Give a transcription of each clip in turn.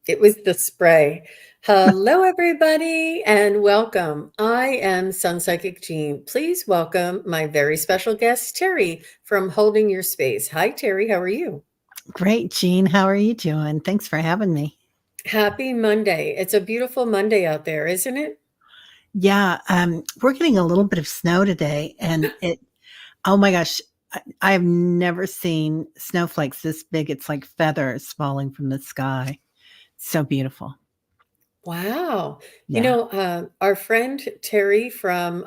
It was the spray. Hello, everybody, and welcome. I am Sun Psychic Jean. Please welcome my very special guest, Teri from Holding Your Space. Hi, Teri. How are you? Great, Jean. How are you doing? Thanks for having me. Happy Monday. It's a beautiful Monday out there, isn't it? Yeah, we're getting a little bit of snow today, and oh my gosh, I have never seen snowflakes this big. It's like feathers falling from the sky. So beautiful. Wow. Yeah. Our friend Teri from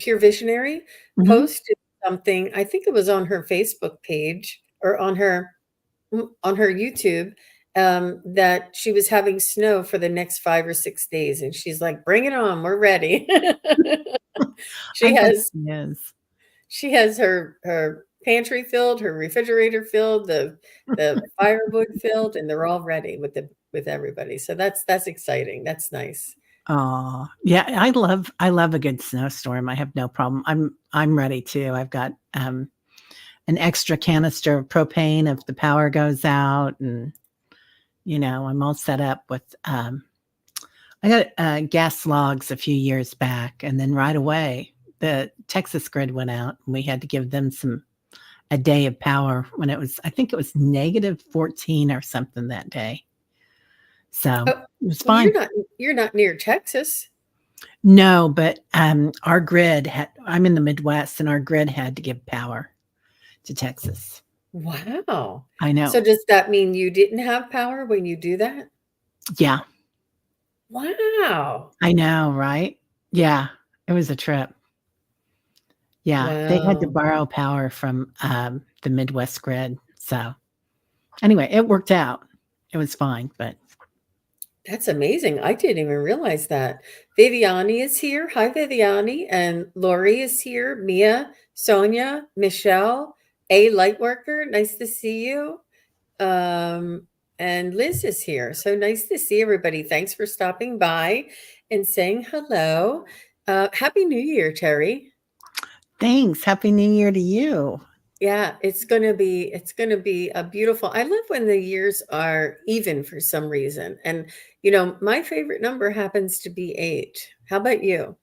Pure Visionary Hmm. posted something, I think it was on her Facebook page or on her YouTube, that she was having snow for the next 5 or 6 days, and she's like, "Bring it on, we're ready." I She bet has she is. she has her pantry filled, her refrigerator filled, the firewood filled, and they're all ready with everybody. So that's exciting. That's nice. Oh, yeah. I love a good snowstorm. I have no problem. I'm ready too. I've got an extra canister of propane if the power goes out, and I'm all set up with I got gas logs a few years back, and then right away the Texas grid went out, and we had to give them a day of power when I think it was negative 14 or something that day. So Oh, it was well, fine. you're not near Texas. No, but our grid I'm in the Midwest, and our grid had to give power to Texas. Wow. I So know. does that mean you didn't have power when you do that? Yeah, Wow. I know, right? Yeah, it was a trip. Yeah, they had to Wow. borrow power from the Midwest grid. So anyway, it worked out. It was fine, but That's amazing. I didn't even realize that. Viviani is here. Hi, Viviani. And Lori is here. Mia, Sonia, Michelle, A Lightworker. Nice to see you. Um, and Liz is here. So nice to see everybody. Thanks for stopping by and saying hello. Happy New Year, Terry. thanks. Happy New Year to you. Yeah, it's gonna be a beautiful. I love when the years are even for some reason. And my favorite number happens to be 8. How about you?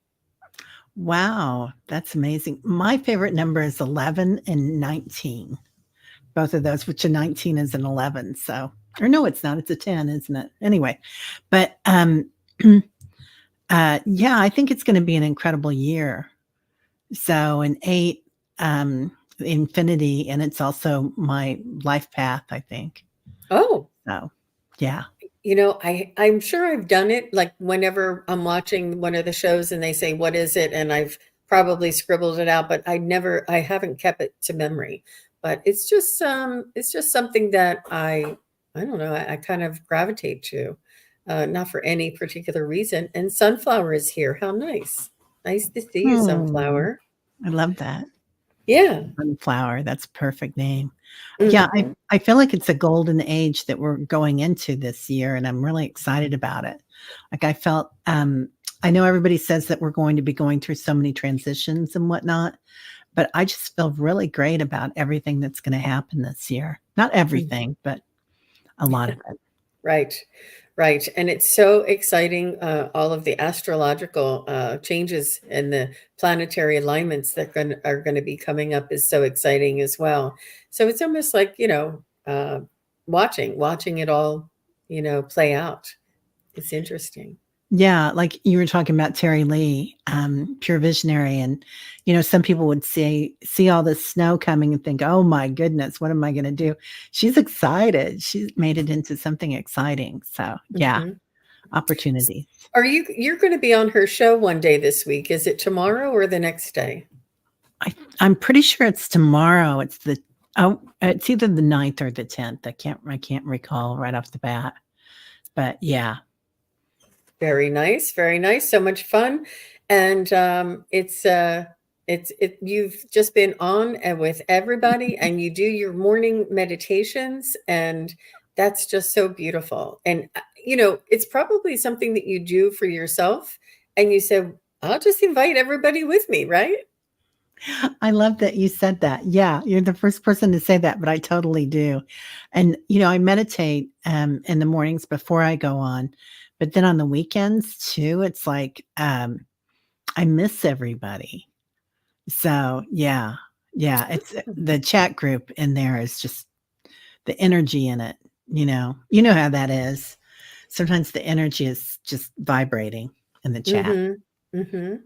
Wow, that's amazing. My favorite number is 11 and 19. Both of those, which a 19 is an 11. So, or no, it's not. It's a 10, isn't it? Anyway, but yeah, I think it's going to be an incredible year. So, an 8, infinity, and it's also my life path, I think. Oh, So, yeah. I'm sure I've done it like whenever I'm watching one of the shows and they say what is it, and I've probably scribbled it out, but I haven't kept it to memory. But it's just something that I don't know, I kind of gravitate to, not for any particular reason. And Sunflower is here. How nice. Nice to see you, Hmm. Sunflower. I love that. Yeah. Sunflower, that's a perfect name. Yeah, I Mhm. I feel like it's a golden age that we're going into this year, and I'm really excited about it. Like, I know everybody says that we're going to be going through so many transitions and whatnot, but I just feel really great about everything that's gonna happen this year. Not Mhm. everything, but a lot of it. Right, right. And it's so exciting, all of the astrological changes and the planetary alignments that are going to be coming up is so exciting as well. So it's almost like, watching it all, play out. It's interesting. Yeah, like you were talking about Terry Lee, pure visionary, and some people would see all this snow coming and think, "Oh my goodness, what am I going to do?" She's excited. She's made it into something exciting. So yeah, Mhm. opportunities. You're going to be on her show one day this week. Is it tomorrow or the next day? I'm pretty sure it's tomorrow. It's either the 9th or the 10th. I can't recall right off the bat, but yeah. Very nice, very nice. So much fun, and you've just been on with everybody, and you do your morning meditations, and that's just so beautiful. And it's probably something that you do for yourself, and you said, "I'll just invite everybody with me," right? I love that you said that. Yeah, you're the first person to say that, but I totally do. And I meditate in the mornings before I go on, but then on the weekends too, it's like I miss everybody. So, yeah. Yeah, it's the chat group in there is just the energy in it, you know. You know how that is. Sometimes the energy is just vibrating in the chat. Mhm. Mhm.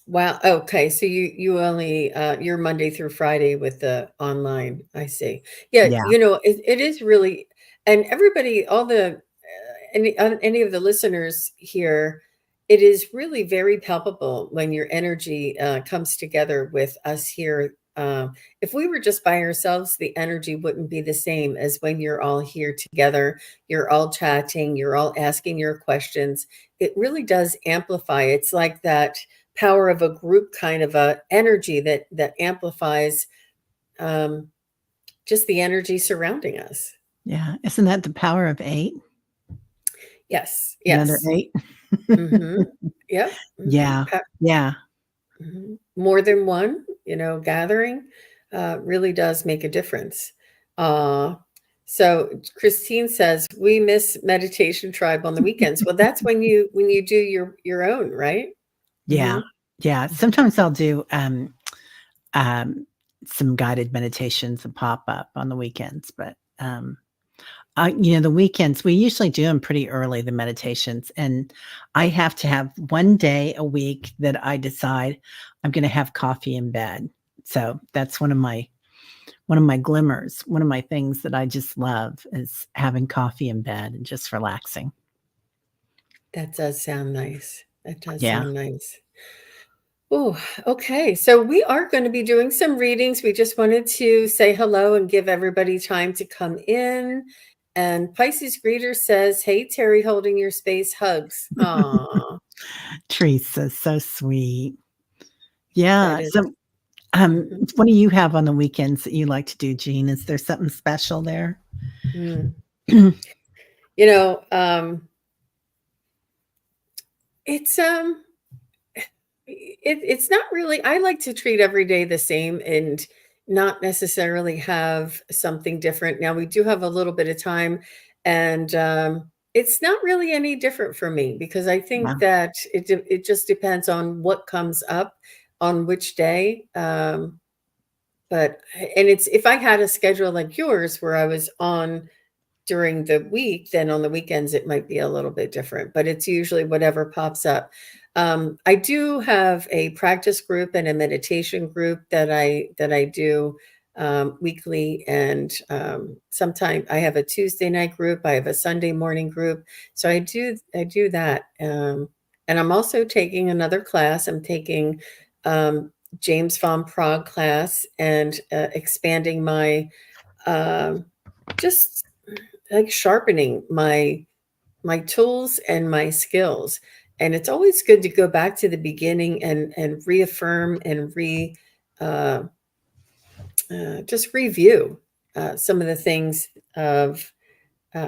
Wow, okay, so you only, you're Monday through Friday with the online, I see. Yeah, Yeah. it is really, and everybody, all the, any of the listeners here, it is really very palpable when your energy, comes together with us here. If we were just by ourselves, the energy wouldn't be the same as when you're all here together, you're all chatting, you're all asking your questions. It really does amplify. It's like that power of a group kind of a energy that amplifies, um, just the energy surrounding us. Yeah. Isn't that the power of 8? Yes, Another yes. 8? Mhm. Yep. Mhm. Yeah. Yeah. More than one, gathering, really does make a difference. Uh, so Christine says we miss meditation tribe on the weekends. Well, that's when you do your own, right? Yeah. Hmm. Yeah. Sometimes I'll do, um, some guided meditations that pop up on the weekends, but, the weekends, we usually do them pretty early, the meditations, and I have to have 1 day a week that I decide I'm gonna have coffee in bed. So, that's one of my glimmers, one of my things that I just love is having coffee in bed and just relaxing. That does sound nice. That does Yeah. sound nice. Oh, okay. So we are going to be doing some readings. We just wanted to say hello and give everybody time to come in. And Pisces Greeter says, "Hey, Terry, holding your space, hugs." Aw, Teresa's so sweet. that Yeah, is. so, Mhm. what do you have on the weekends that you like to do, Jean? Is there something special there? Mm. You know, it's it's not really, I like to treat every day the same and not necessarily have something different. Now we do have a little bit of time, and it's not really any different for me because I Yeah, think that it just depends on what comes up on which day. But and it's, if I had a schedule like yours where I was on during the week, then on the weekends it might be a little bit different, but it's usually whatever pops up. I do have a practice group and a meditation group that I do weekly, and sometime I have a Tuesday night group, I have a Sunday morning group, so I do that. And I'm also taking another class. I'm taking um, James von Prague class and expanding my um, just like sharpening my tools and my skills. And it's always good to go back to the beginning and reaffirm and uh, just review some of the things of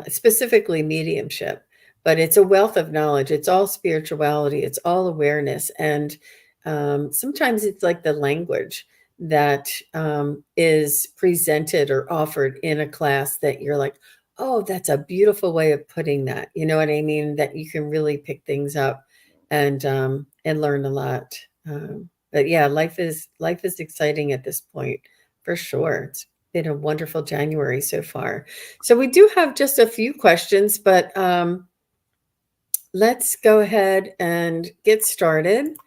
specifically mediumship. But it's a wealth of knowledge. It's all spirituality. It's all awareness. And sometimes it's like the language that is presented or offered in a class that you're like, oh, that's a beautiful way of putting that. You know what I mean? That you can really pick things up and learn a lot. But yeah, life is exciting at this point for sure. It's been a wonderful January so far. So we do have just a few questions, but let's go ahead and get started.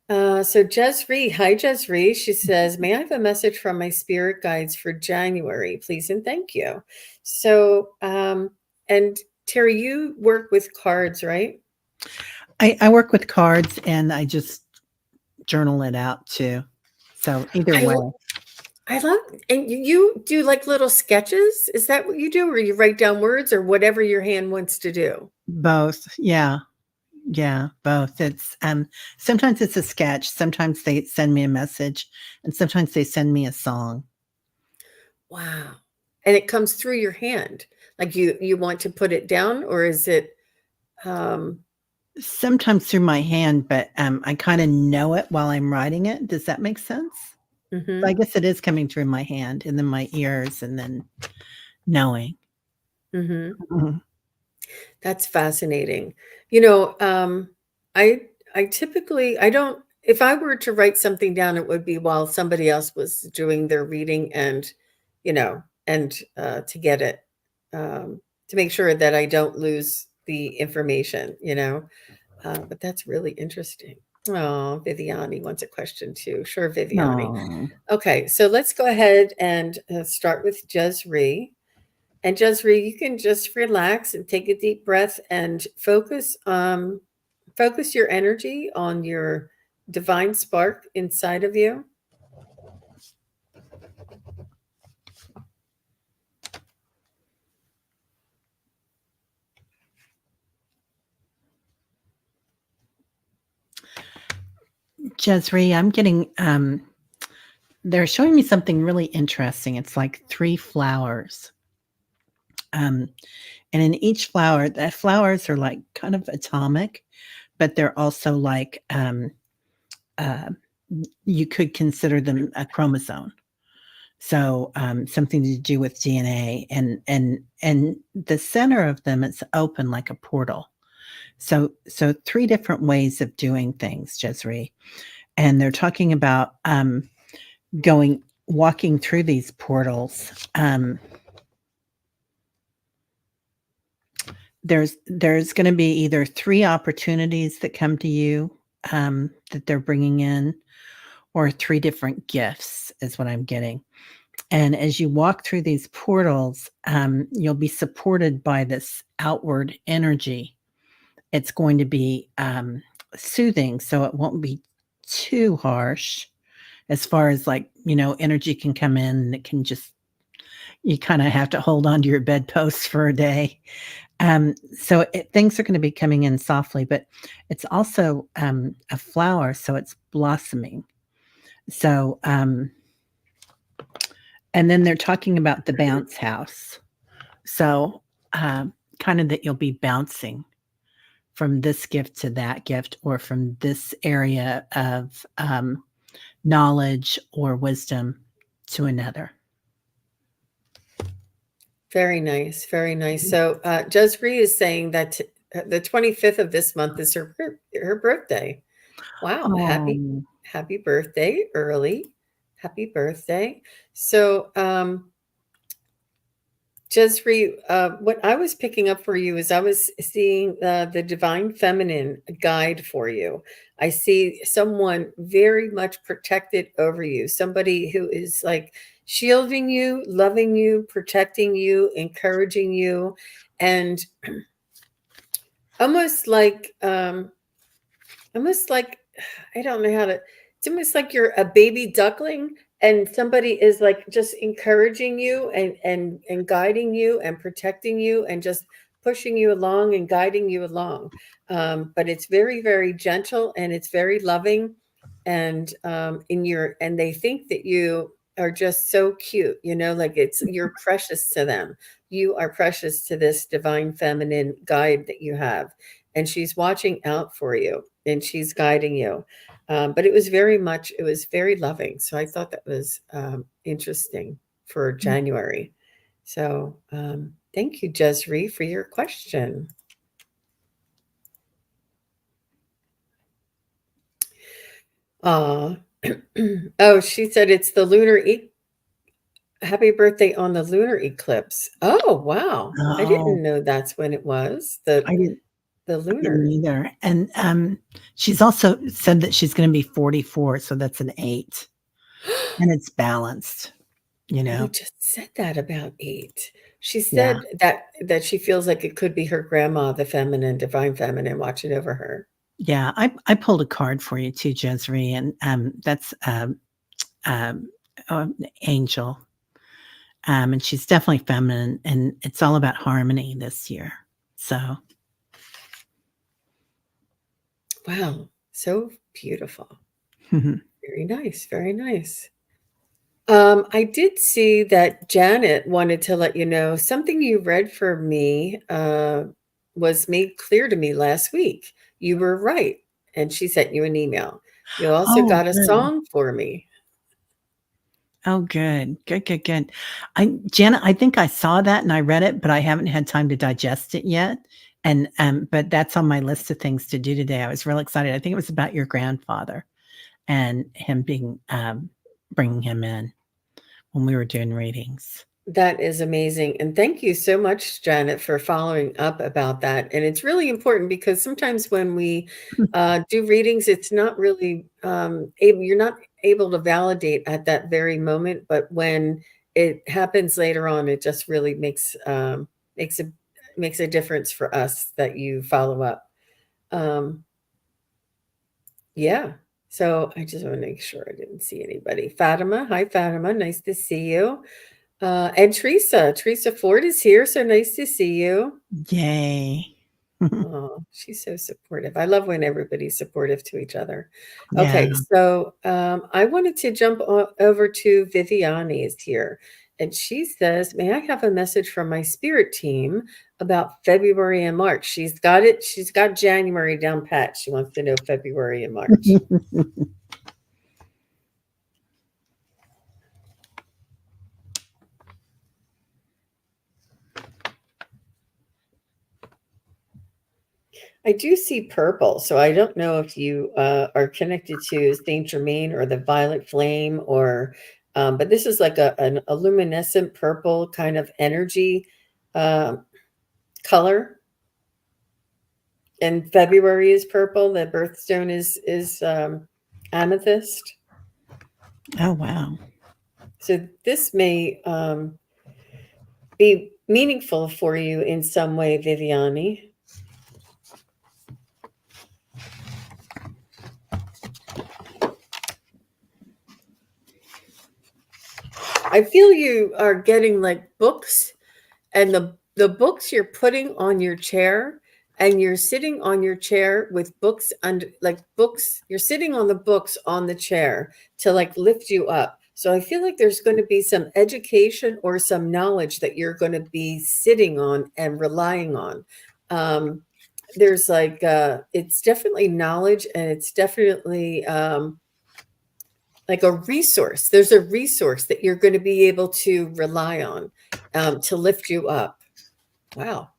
So Jesree, hi Jesree. She says, "May I have a message from my spirit guides for January, please and thank you." So, and Terry, you work with cards, right? I work with cards and I just journal it out too. So, either I way, l- I love, and you do like little sketches. Is that what you do, or you write down words, or whatever your hand wants to do? both. Yeah. Yeah, both. Sometimes it's a sketch, sometimes they send me a message, and sometimes they send me a song. Wow. And it comes through your hand. Like you want to put it down, or is it um sometimes through my hand, but I kind of know it while I'm writing it. Does that make sense? So I Mhm. guess it is coming through my hand and then my ears and then knowing. Mhm. Mhm. That's fascinating. You know, I I typically I don't if I were to write something down, it would be while somebody else was doing their reading and, you know, and to get it to make sure that I don't lose the information, you know. But that's really interesting. Oh, Viviani wants a question too. Sure, Viviani. Oh, Okay, so let's go ahead and start with Jezree. And Jezreel, you can just relax and take a deep breath and focus your energy on your divine spark inside of you. Jezree, I'm getting they're showing me something really interesting. It's like three flowers. Um, and in each flower, the flowers are like kind of atomic, but they're also like uh, you could consider them a chromosome. So something to do with DNA, and the center of them is open like a portal. So three different ways of doing things, Jezree, and they're talking about going walking through these portals. There's going to be either three opportunities that come to you that they're bringing in, or three different gifts is what I'm getting. And as you walk through these portals, you'll be supported by this outward energy. It's going to be soothing, so it won't be too harsh as far as like, energy can come in and it can just, you kind of have to hold on to your bedpost for a day. Things are going to be coming in softly, but it's also a flower, so it's blossoming. So, and then they're talking about the bounce house. So, kind of that you'll be bouncing from this gift to that gift, or from this area of knowledge or wisdom to another. Very nice, very nice. So Jezree is saying that the 25th of this month is her birthday. Wow, Oh, happy birthday early. Happy birthday. So Jezree, what I was picking up for you is I was seeing the divine feminine guide for you. I see someone very much protected over you, somebody who is like shielding you, loving you, protecting you, encouraging you, and almost like almost like I don't know how to it's almost like you're a baby duckling and somebody is like just encouraging you and guiding you and protecting you and just pushing you along and guiding you along. But it's very, very gentle and it's very loving and and they think that you are just so cute, like you're precious to them. You are precious to this divine feminine guide that you have, and she's watching out for you and she's guiding you. But it was very loving. So I thought that was interesting for January. So thank you, Jezree, for your question. Uh, oh, she said it's the happy birthday on the lunar eclipse. Oh, wow. I oh, didn't know that's when it was. I didn't, The I didn't lunar. either. And she's also said that she's going to be 44, so that's an 8, and it's balanced. You You know, just said that about 8. She yeah, said that she feels like it could be her grandma, the feminine, divine feminine, watching over her. yeah. I pulled a card for you too, Jezree, and that's um, Angel, and she's definitely feminine, and it's all about harmony this year. So, Wow, so beautiful. mhm. Very nice, very nice. I did see that Janet wanted to let you know something you read for me was made clear to me last week. You were right. And she sent you an email. You also Oh, got a good. song for me. Oh, good. Good, good, good. Janet, I think I saw that and I read it, but I haven't had time to digest it yet. And, but that's on my list of things to do today. I was real excited. I think it was about your grandfather and him being, bringing him in when we were doing readings. That is amazing. And thank you so much, Janet, for following up about that. And it's really important because sometimes when we do readings, it's not really you're not able to validate at that very moment. But when it happens later on, it just really makes a makes a difference for us that you follow up. Um, yeah. So I just want to make sure I didn't see anybody. Fatima, hi Fatima, nice to see you. And Teresa Ford is here, so nice to see you. Yay. Oh, she's so supportive. I love when everybody's supportive to each other. Yeah. Okay, so I wanted to jump over to Viviani is here, and she says, "May I have a message from my spirit team about February and March?" She's got it. She's got January down pat. She wants to know February and March. I do see purple, so I don't know if you are connected to Saint Germain or the Violet Flame, or but this is like a luminescent purple kind of energy uh, color. And February is purple. The birthstone is amethyst. Oh, wow. So this may be meaningful for you in some way, Viviani. I feel you are getting like books, and the books you're putting on your chair, and you're sitting on your chair with books under, like books, you're sitting on the books on the chair to like lift you up. So I feel like there's going to be some education or some knowledge that you're going to be sitting on and relying on. um, there's like it's definitely knowledge, and it's definitely like a resource. There's a resource that you're going to be able to rely on to lift you up. Wow.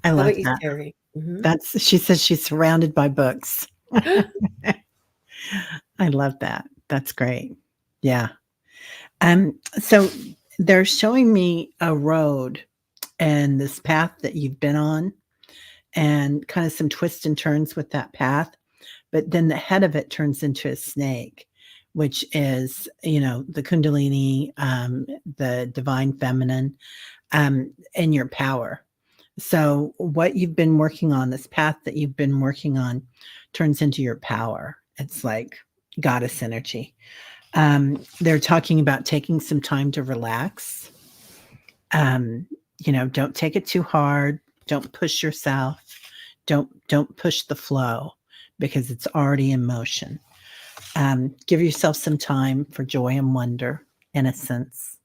I How love about you, that. Terry? Mhm. She says she's surrounded by books. I love that. That's great. Yeah. So they're showing me a road and this path that you've been on and kind of some twists and turns with that path. But then the head of it turns into a snake, which is, the Kundalini, the divine feminine, and your power. So what you've been working on, this path that you've been working on, turns into your power. It's like goddess energy. They're talking about taking some time to relax. Um, don't take it too hard. Don't push yourself. Don't push the flow because it's already in motion. Give yourself some time for joy and wonder, innocence.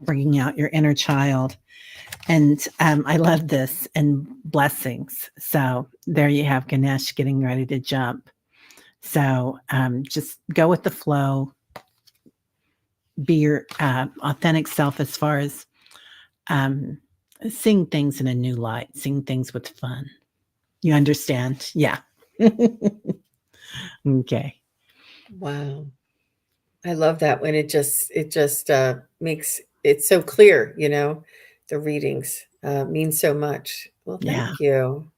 Bringing out your inner child. And I love this, and blessings. So there you have Ganesh getting ready to jump. So just go with the flow, be your authentic self as far as seeing things in a new light, seeing things with fun. You understand? Yeah. Okay. Wow. I love that when it just makes it so clear, the readings mean so much. Well, Yeah. thank you.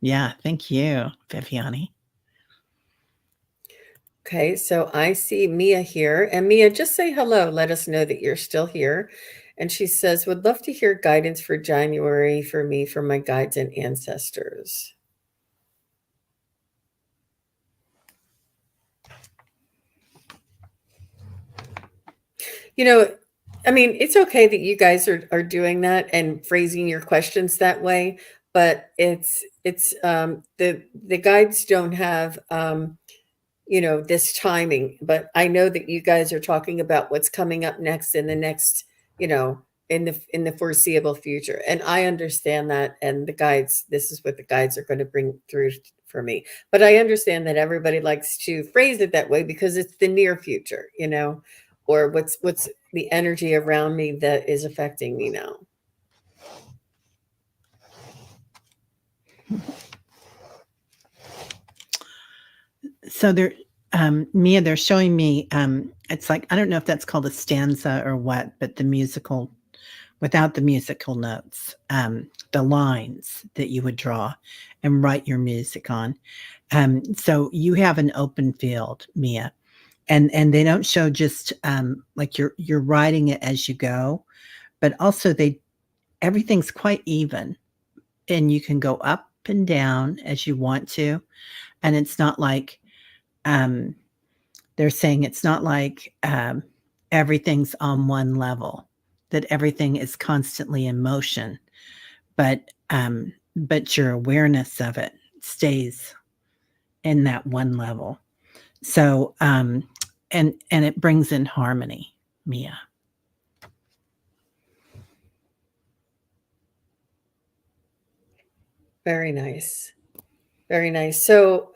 Yeah. Thank you, Viviani. Okay, so I see Mia here. And Mia, just say hello. Let us know that you're still here. And she says, would love to hear guidance for January for me, from my guides and ancestors. You know, I mean, it's okay that you guys are doing that and phrasing your questions that way, but it's the guides don't have this timing, but I know that you guys are talking about what's coming up next in the next, in the foreseeable future. And I understand that, and the guides, this is what the guides are going to bring through for me. But I understand that everybody likes to phrase it that way because it's the near future, or what's the energy around me that is affecting me now. So Mia, they're showing me, it's like, I don't know if that's called a stanza or what, but without the musical notes, the lines that you would draw and write your music on. So you have an open field, Mia, and they don't show just like you're writing it as you go, but also everything's quite even, and you can go up and down as you want to, and it's not like they're saying it's not like everything's on one level, that everything is constantly in motion, but your awareness of it stays in that one level. So and it brings in harmony, Mia. Very nice. Very nice. So,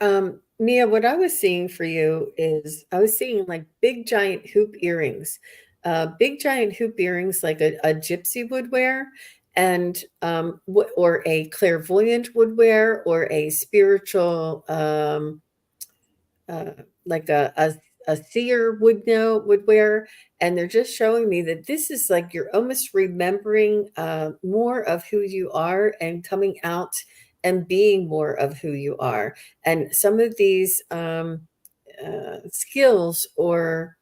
Mia, what I was seeing for you is I was seeing like big giant hoop earrings, big giant hoop earrings like a gypsy would wear, and or a clairvoyant would wear, or a spiritual like a seer would wear. And they're just showing me that this is like you're almost remembering more of who you are and coming out and being more of who you are. And some of these skills or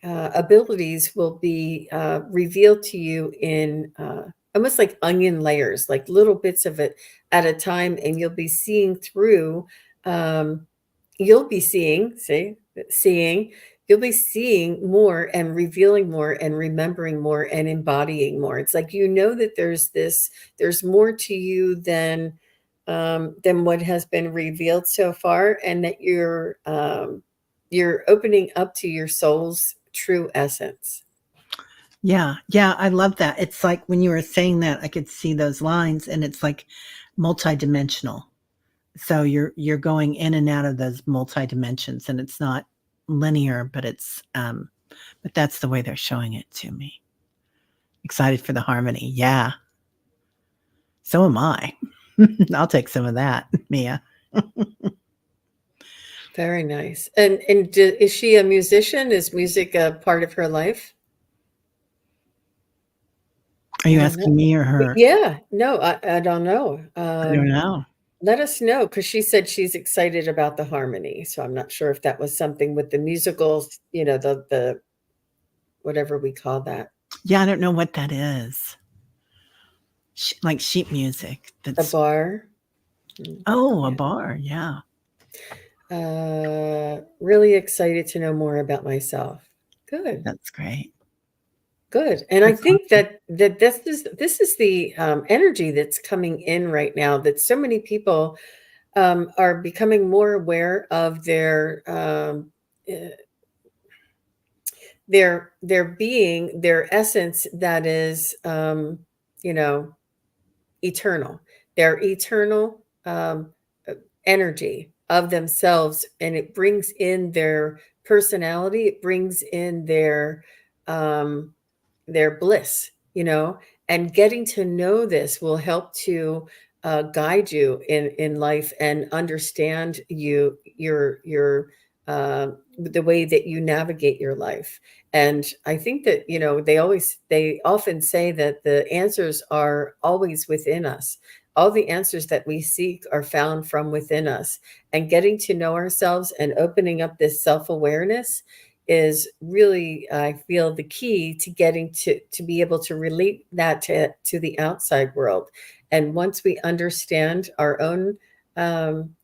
abilities will be revealed to you in almost like onion layers, like little bits of it at a time, and you'll be seeing through. You'll be seeing, you'll be seeing more and revealing more and remembering more and embodying more. It's like that there's more to you than what has been revealed so far, and that you're opening up to your soul's true essence. Yeah, I love that. It's like when you were saying that, I could see those lines, and it's like multidimensional. So you're going in and out of those multi dimensions, and it's not linear, but but that's the way they're showing it to me. Excited for the harmony. Yeah. So am I. I'll take some of that, Mia. Very nice. And is she a musician? Is music a part of her life? Are I you don't know. asking me or her? Yeah, no, I don't know. I don't know. Let us know, because she said she's excited about the harmony. So I'm not sure if that was something with the musicals, the whatever we call that, Yeah, I don't know what that is. Like sheet music. a bar. A Yeah. bar. Yeah. Really excited to know more about myself. Good. That's great. Good. And I That's think awesome. that this is the energy that's coming in right now, that so many people are becoming more aware of uh, their being, their essence that is you know eternal, their eternal energy of themselves, and it brings in their personality, it brings in um their bliss, and getting to know this will help to guide you in life and understand your the way that you navigate your life. And I think that they often say that the answers are always within us. All the answers that we seek are found from within us, and getting to know ourselves and opening up this self-awareness is really, I feel, the key to getting to be able to relate that to the outside world. And once we understand our own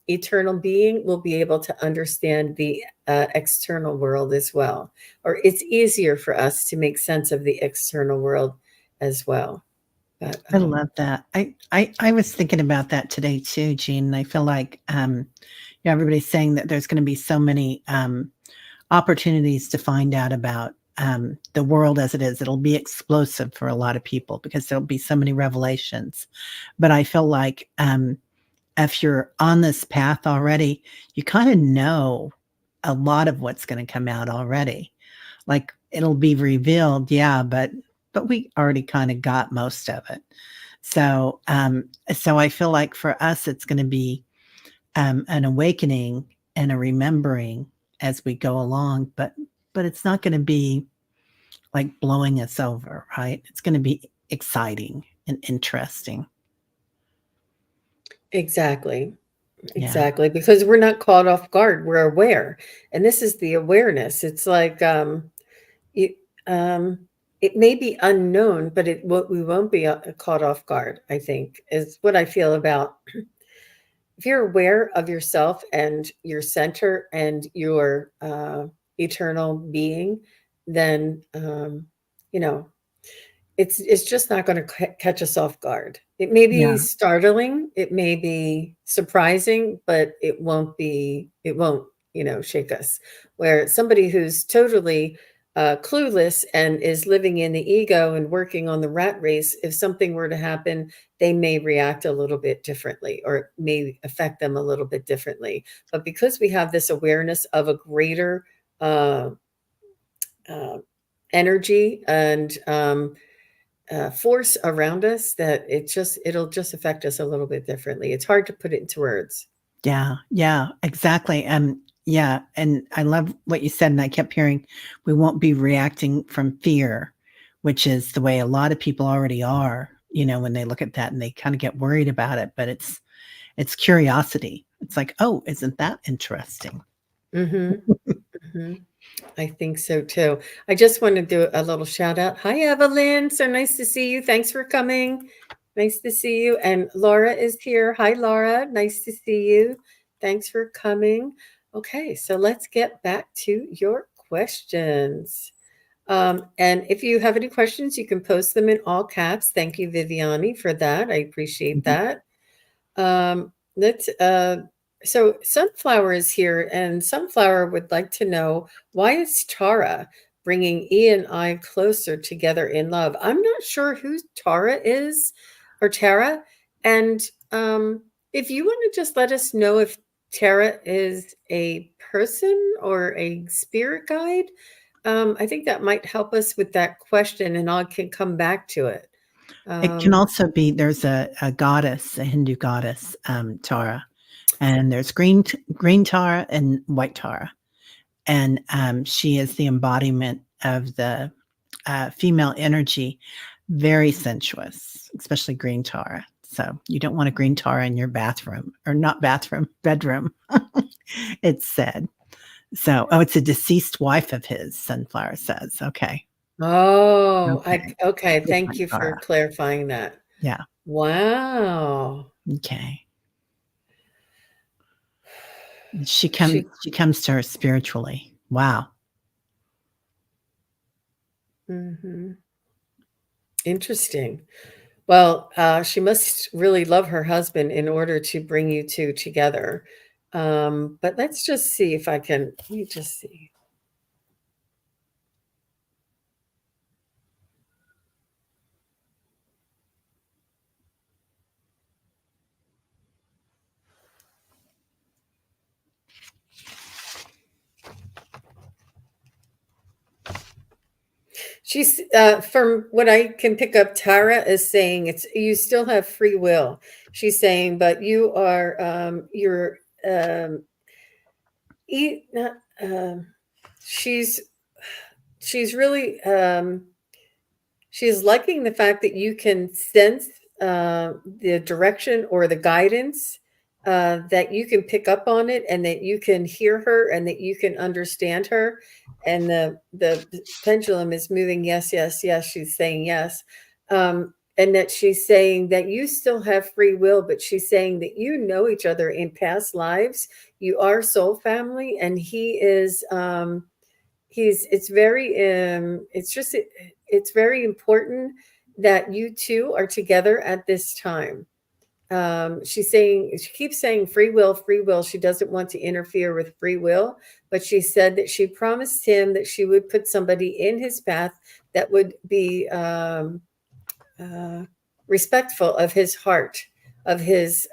eternal being, we'll be able to understand the external world as well. Or it's easier for us to make sense of the external world as well. But I love that. I was thinking about that today too, Jean. And I feel like everybody's saying that there's going to be so many opportunities to find out about the world as it is. It'll be explosive for a lot of people because there'll be so many revelations. But I feel like if you're on this path already, you kind of know a lot of what's going to come out already. Like it'll be revealed, yeah, but we already kind of got most of it. So I feel like for us, it's going to be an awakening and a remembering as we go along, but it's not going to be like blowing us over, right? It's going to be exciting and interesting. Exactly. Yeah. Exactly, because we're not caught off guard. We're aware. And this is the awareness. It's like it, um it may be unknown, but we won't be caught off guard, I think, is what I feel about if you're aware of yourself and your center and your eternal being, then you know it's just not going to catch us off guard. It may be Yeah. startling, it may be surprising, but it won't, shake us. Where somebody who's totally clueless and is living in the ego and working on the rat race, if something were to happen, they may react a little bit differently or it may affect them a little bit differently. But because we have this awareness of a greater uh, uh, energy and force around us, that it'll just affect us a little bit differently. It's hard to put it into words. Yeah, yeah, exactly. Yeah, and I love what you said, and I kept hearing we won't be reacting from fear, which is the way a lot of people already are, when they look at that and they kind of get worried about it, but it's curiosity. It's like, "Oh, isn't that interesting?" Hmm. Hmm. I think so too. I just want to do a little shout out. Hi, Evelyn. So nice to see you. Thanks for coming. Nice to see you. And Laura is here. Hi, Laura. Nice to see you. Thanks for coming. Okay, so let's get back to your questions. And if you have any questions, you can post them in all caps. Thank you, Viviani, for that. I appreciate Mhm. that. Let's so Sunflower is here, and Sunflower would like to know, why is Tara bringing E and I closer together in love? I'm not sure who Tara is, or Tara, and um, if you want to just let us know if Tara is a person or a spirit guide, I think that might help us with that question, and I can come back to it. It can Um, also be there's a goddess, a Hindu goddess, Tara, and there's green Tara and white Tara, and she is the embodiment of the female energy, very sensuous, especially green Tara. So you don't want a green Tara in your bathroom, or not bathroom, bedroom. It's said. So, oh, it's a deceased wife of his, Sunflower says. Okay. Oh, Okay. okay, thank Different you for Tara. clarifying that. Yeah. Wow. Okay. She She comes to her spiritually. Wow. Mhm. Interesting. Well, she must really love her husband in order to bring you 2 together. But let's just see if I can let me just see. She's from what I can pick up, Tara is saying it's you still have free will. She's saying, but you're um not, she's she's really she's liking the fact that you can sense the direction or the guidance, that you can pick up on it and that you can hear her and that you can understand her. And the pendulum is moving. Yes, yes, yes. She's saying yes. And that she's saying that you still have free will, but she's saying that you know each other in past lives. You are soul family, and he is. It's very it's very important that you two are together at this time. she's saying, she keeps saying free will, free will. She doesn't want to interfere with free will, but she said that she promised him that she would put somebody in his path that would be uh, respectful of his heart, of his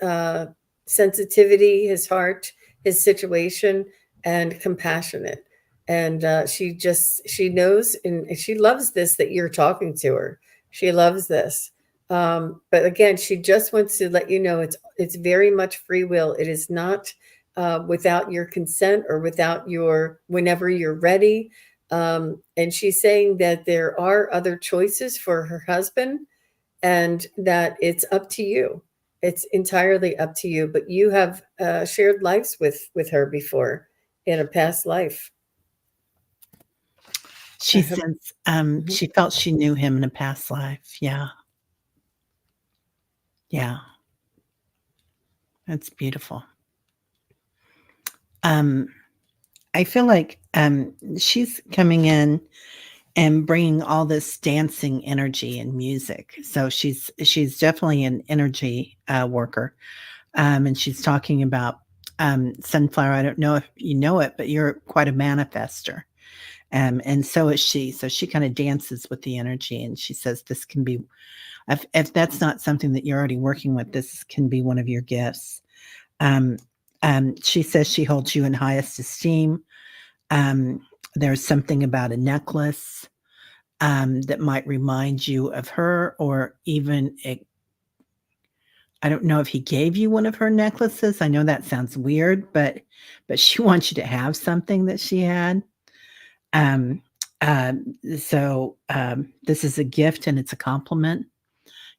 sensitivity, his heart, his situation, and compassionate. And she knows, and she loves this, that you're talking to her. She loves this. But again, she just wants to let you know it's very much free will. It is not without your consent or without your whenever you're ready. And she's saying that there are other choices for her husband and that it's up to you. It's entirely up to you. But you have shared lives with her before in a past life. I She hope. says Mhm. she felt she knew him in a past life. Yeah. Yeah. That's beautiful. Um, I feel like she's coming in and bringing all this dancing energy and music. So she's definitely an energy worker, and she's talking about sunflower. I don't know if you know it, but you're quite a manifester, and so is she. So she kind of dances with the energy, and she says this can be, if that's not something that you're already working with, this can be one of your gifts. Um, she says she holds you in highest esteem. Um, there's something about a necklace that might remind you of her, or even I don't know if he gave you one of her necklaces. I know that sounds weird, but she wants you to have something that she had. Um, this is a gift and it's a compliment.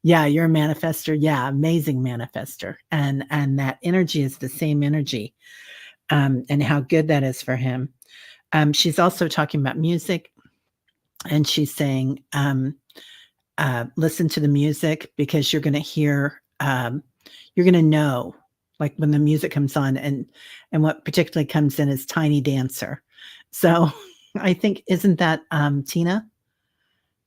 Yeah, you're a manifester. Yeah, amazing manifester, and that energy is the same energy, and how good that is for him. She's also talking about music, and she's saying, listen to the music because you're going to hear, you're going to know, like when the music comes on, and what particularly comes in is Tiny Dancer. So I think, isn't that Tina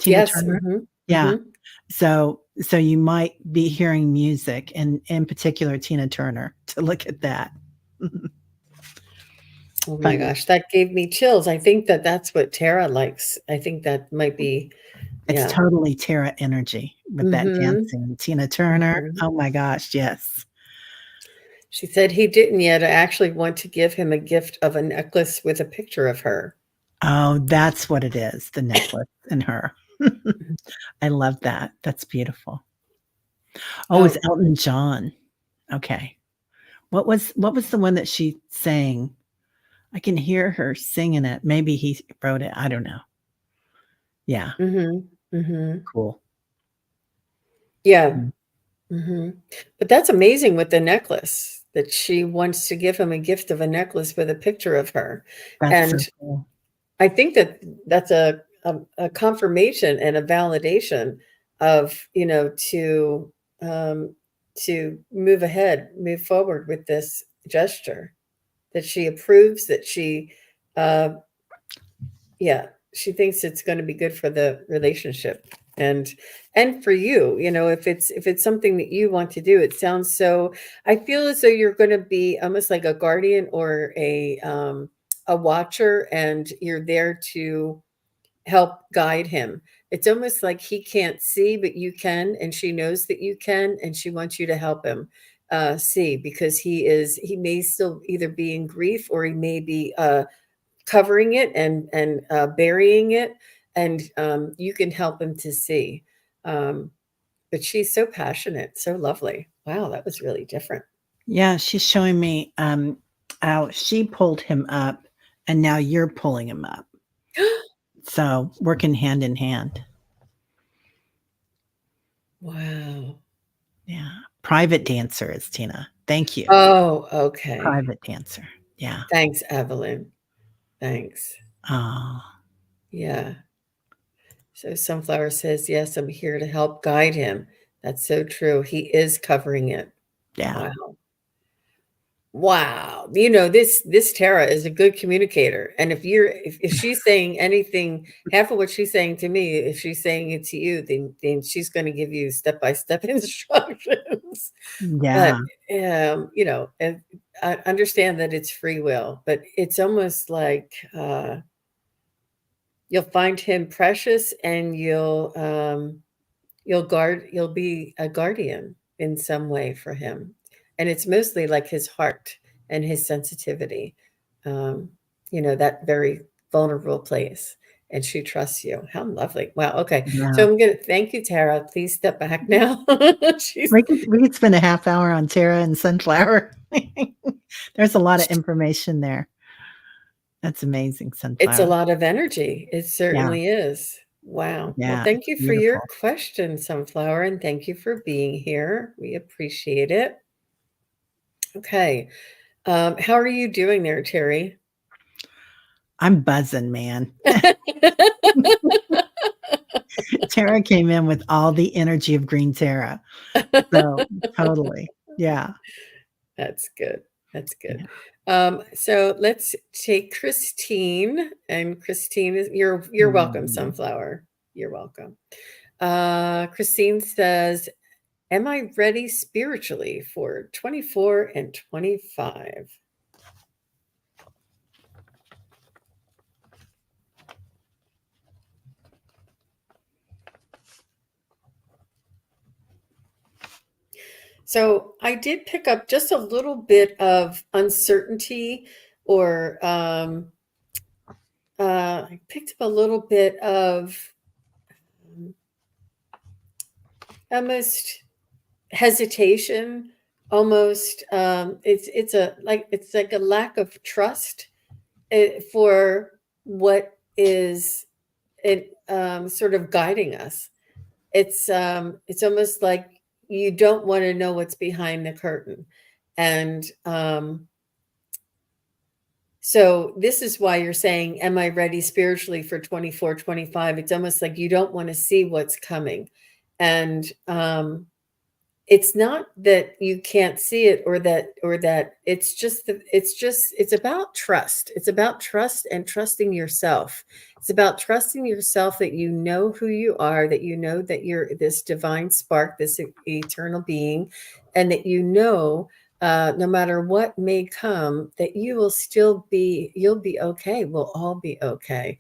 Yes. Turner? Hmm. Yeah. Hmm. So you might be hearing music, and in particular Tina Turner, to look at that. Oh my Funny. gosh, that gave me chills. I think that that's what Tara likes. I think that might be, It's yeah. totally Terra energy with that Hmm. dancing. Tina Turner. Hmm. Oh my gosh, yes. She said he didn't yet actually want to give him a gift of a necklace with a picture of her. Oh, that's what it is, the necklace and her. I love that. That's beautiful. Oh, it's Oh, Elton John. Okay. What was the one that she sang? I can hear her singing it. Maybe he wrote it. I don't know. Yeah, mhm, mhm. cool. Yeah, Mm, mhm. But that's amazing with the necklace, that she wants to give him a gift of a necklace with a picture of her. that's so And cool. I think that that's a confirmation and a validation of, um, to move ahead, move forward with this gesture, that she approves, that uh yeah, she thinks it's going to be good for the relationship, and for you, if it's something that you want to do. It sounds so, I feel as though you're going to be almost like a guardian or a watcher, and you're there to help guide him. It's almost like he can't see, but you can, and she knows that you can, and she wants you to help him see, because he may still either be in grief, or he may be covering it and burying it, and you can help him to see. Um, but she's so passionate, so lovely. Wow, that was really different. Yeah, she's showing me how she pulled him up and now you're pulling him up. So working hand in hand. Wow. Yeah. Private dancer is Tina. Thank you. Oh, okay. Private dancer. Yeah. Thanks, Evelyn. Thanks. Oh, Yeah. So Sunflower says, yes, I'm here to help guide him. That's so true. He is covering it. yeah. Wow. Wow. This Tara is a good communicator. And if she's saying anything, half of what she's saying to me, if she's saying it to you, then she's going to give you step-by-step instructions. Yeah, But and I understand that it's free will, but it's almost like you'll find him precious, and you'll be a guardian in some way for him. And it's mostly like his heart and his sensitivity, um, that very vulnerable place. And she trusts you. How lovely. Wow. Okay. yeah. So I'm going to thank you, Tara. Please step back now. She's, We could spend a half hour on Tara and sunflower. There's a lot of information there. That's amazing, it's a sunflower. lot of energy. It Yeah, certainly is. Wow. Well, yeah, thank it's you for your beautiful. question, Sunflower, and thank you for being here. We appreciate it. Okay. How are you doing there, Terry? I'm buzzing, man. Tara came in with all the energy of green Tara. So, totally. Yeah, That's good. That's good. yeah. So let's take Christine. And Christine is you're welcome, Mm. Sunflower. You're welcome. Christine says, "Am I ready spiritually for 24 and 25?" So I did pick up just a little bit of uncertainty, or I picked up a little bit of um, almost hesitation, almost. It's like a lack of trust for what is it sort of guiding us. It's almost like you don't want to know what's behind the curtain, and so this is why you're saying, am I ready spiritually for 24, 25? It's almost like you don't want to see what's coming. And it's not that you can't see it, or that it's about trust. It's about trust and trusting yourself. It's about trusting yourself, that you know who you are, that you know that you're this divine spark, this eternal being, and that no matter what may come, that you'll be okay. We'll all be okay.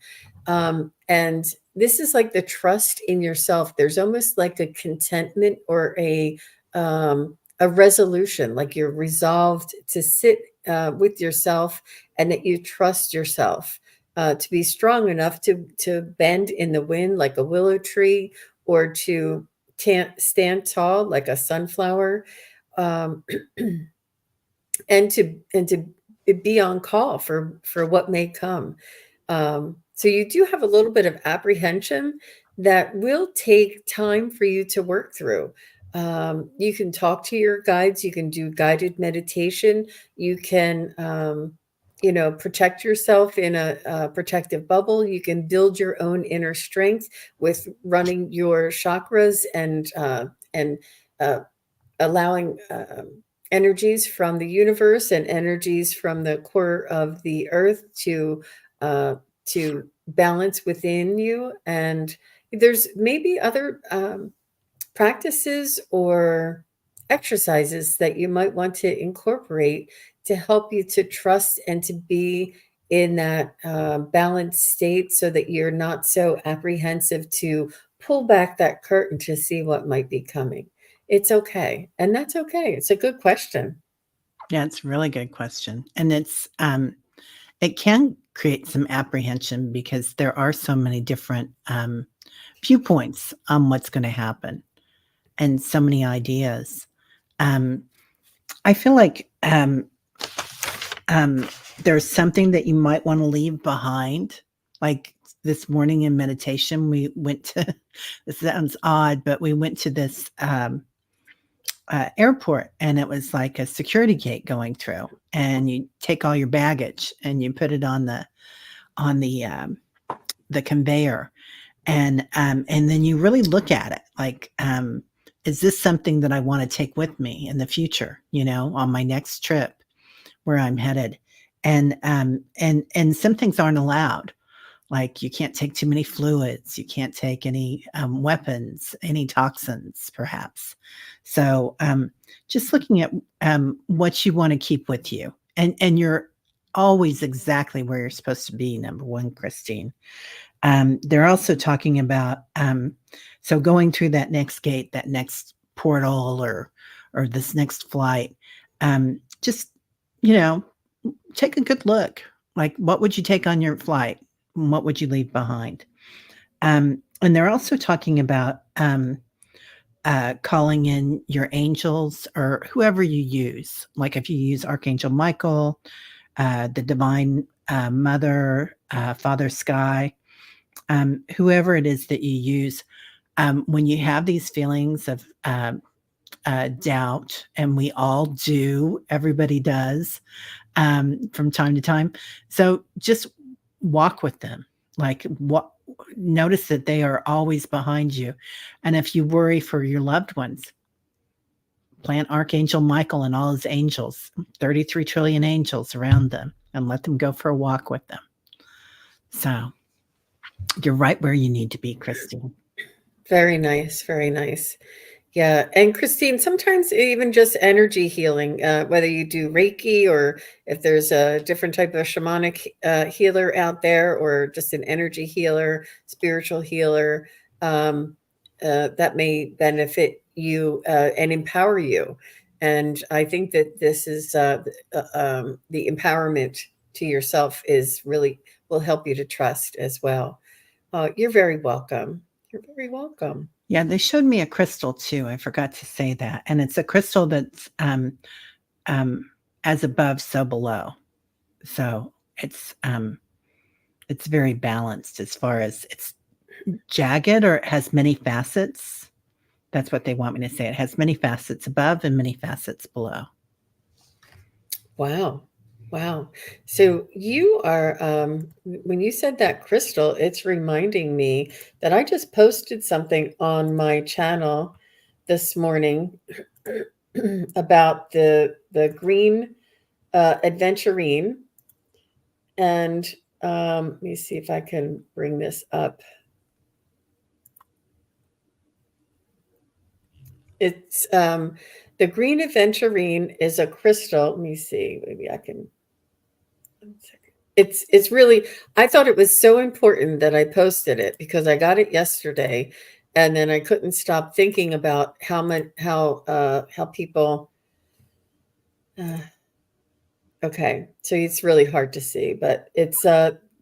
And this is like the trust in yourself. There's almost like a contentment, or a resolution, like you're resolved to sit with yourself, and that you trust yourself to be strong enough to bend in the wind like a willow tree, or to stand tall like a sunflower, um, and to be on call for what may come. So you do have a little bit of apprehension that will take time for you to work through. You can talk to your guides. You can do guided meditation. You can, protect yourself in a protective bubble. You can build your own inner strength with running your chakras, and uh, allowing energies from the universe and energies from the core of the earth uh, to balance within you. And there's maybe other practices or exercises that you might want to incorporate to help you to trust and to be in that balanced state, so that you're not so apprehensive to pull back that curtain to see what might be coming. It's okay. And that's okay. It's a good question. Yeah, it's a really good question. And it can create some apprehension because there are so many different viewpoints on what's going to happen and so many ideas. Um, I feel like there's something that you might want to leave behind. Like this morning in meditation, we went to, this sounds odd, but we went to this airport, and it was like a security gate going through, and you take all your baggage and you put it on the conveyor, and then you really look at it like, is this something that I want to take with me in the future, on my next trip? where I'm headed. And some things aren't allowed. Like you can't take too many fluids, you can't take any weapons, any toxins, perhaps. So just looking at what you want to keep with you, and you're always exactly where you're supposed to be. Number one, Christine. They're also talking about so going through that next gate, that next portal, or this next flight. Just you know, take a good look. Like, what would you take on your flight? What would you leave behind? And they're also talking about calling in your angels or whoever you use. Like if you use Archangel Michael, the Divine Mother, Father Sky, whoever it is that you use, when you have these feelings of doubt, and we all do, everybody does from time to time. So just walk with them. Like what notice that they are always behind you. And if you worry for your loved ones, plant Archangel Michael and all his angels, 33 trillion angels around them, and let them go for a walk with them. So you're right where you need to be, Christine. Very nice. Very nice. Yeah, and Christine, sometimes even just energy healing, whether you do Reiki or if there's a different type of shamanic healer out there, or just an energy healer, spiritual healer, um, that may benefit you and empower you. And I think that this is the empowerment to yourself is really will help you to trust as well. You're very welcome. You're very welcome. Yeah, they showed me a crystal too. I forgot to say that. And it's a crystal that's um, as above, so below. So it's very balanced as far as it's jagged, or it has many facets. That's what they want me to say. It has many facets above and many facets below. Wow. Wow. So you are, when you said that crystal, it's reminding me that I just posted something on my channel this morning about the green adventurine. And let me see if I can bring this up. It's the green aventurine is a crystal. Let me see. Maybe I can. One second. It's really. I thought it was so important that I posted it because I got it yesterday, and then I couldn't stop thinking about how people. Uh, okay, so it's really hard to see, but it's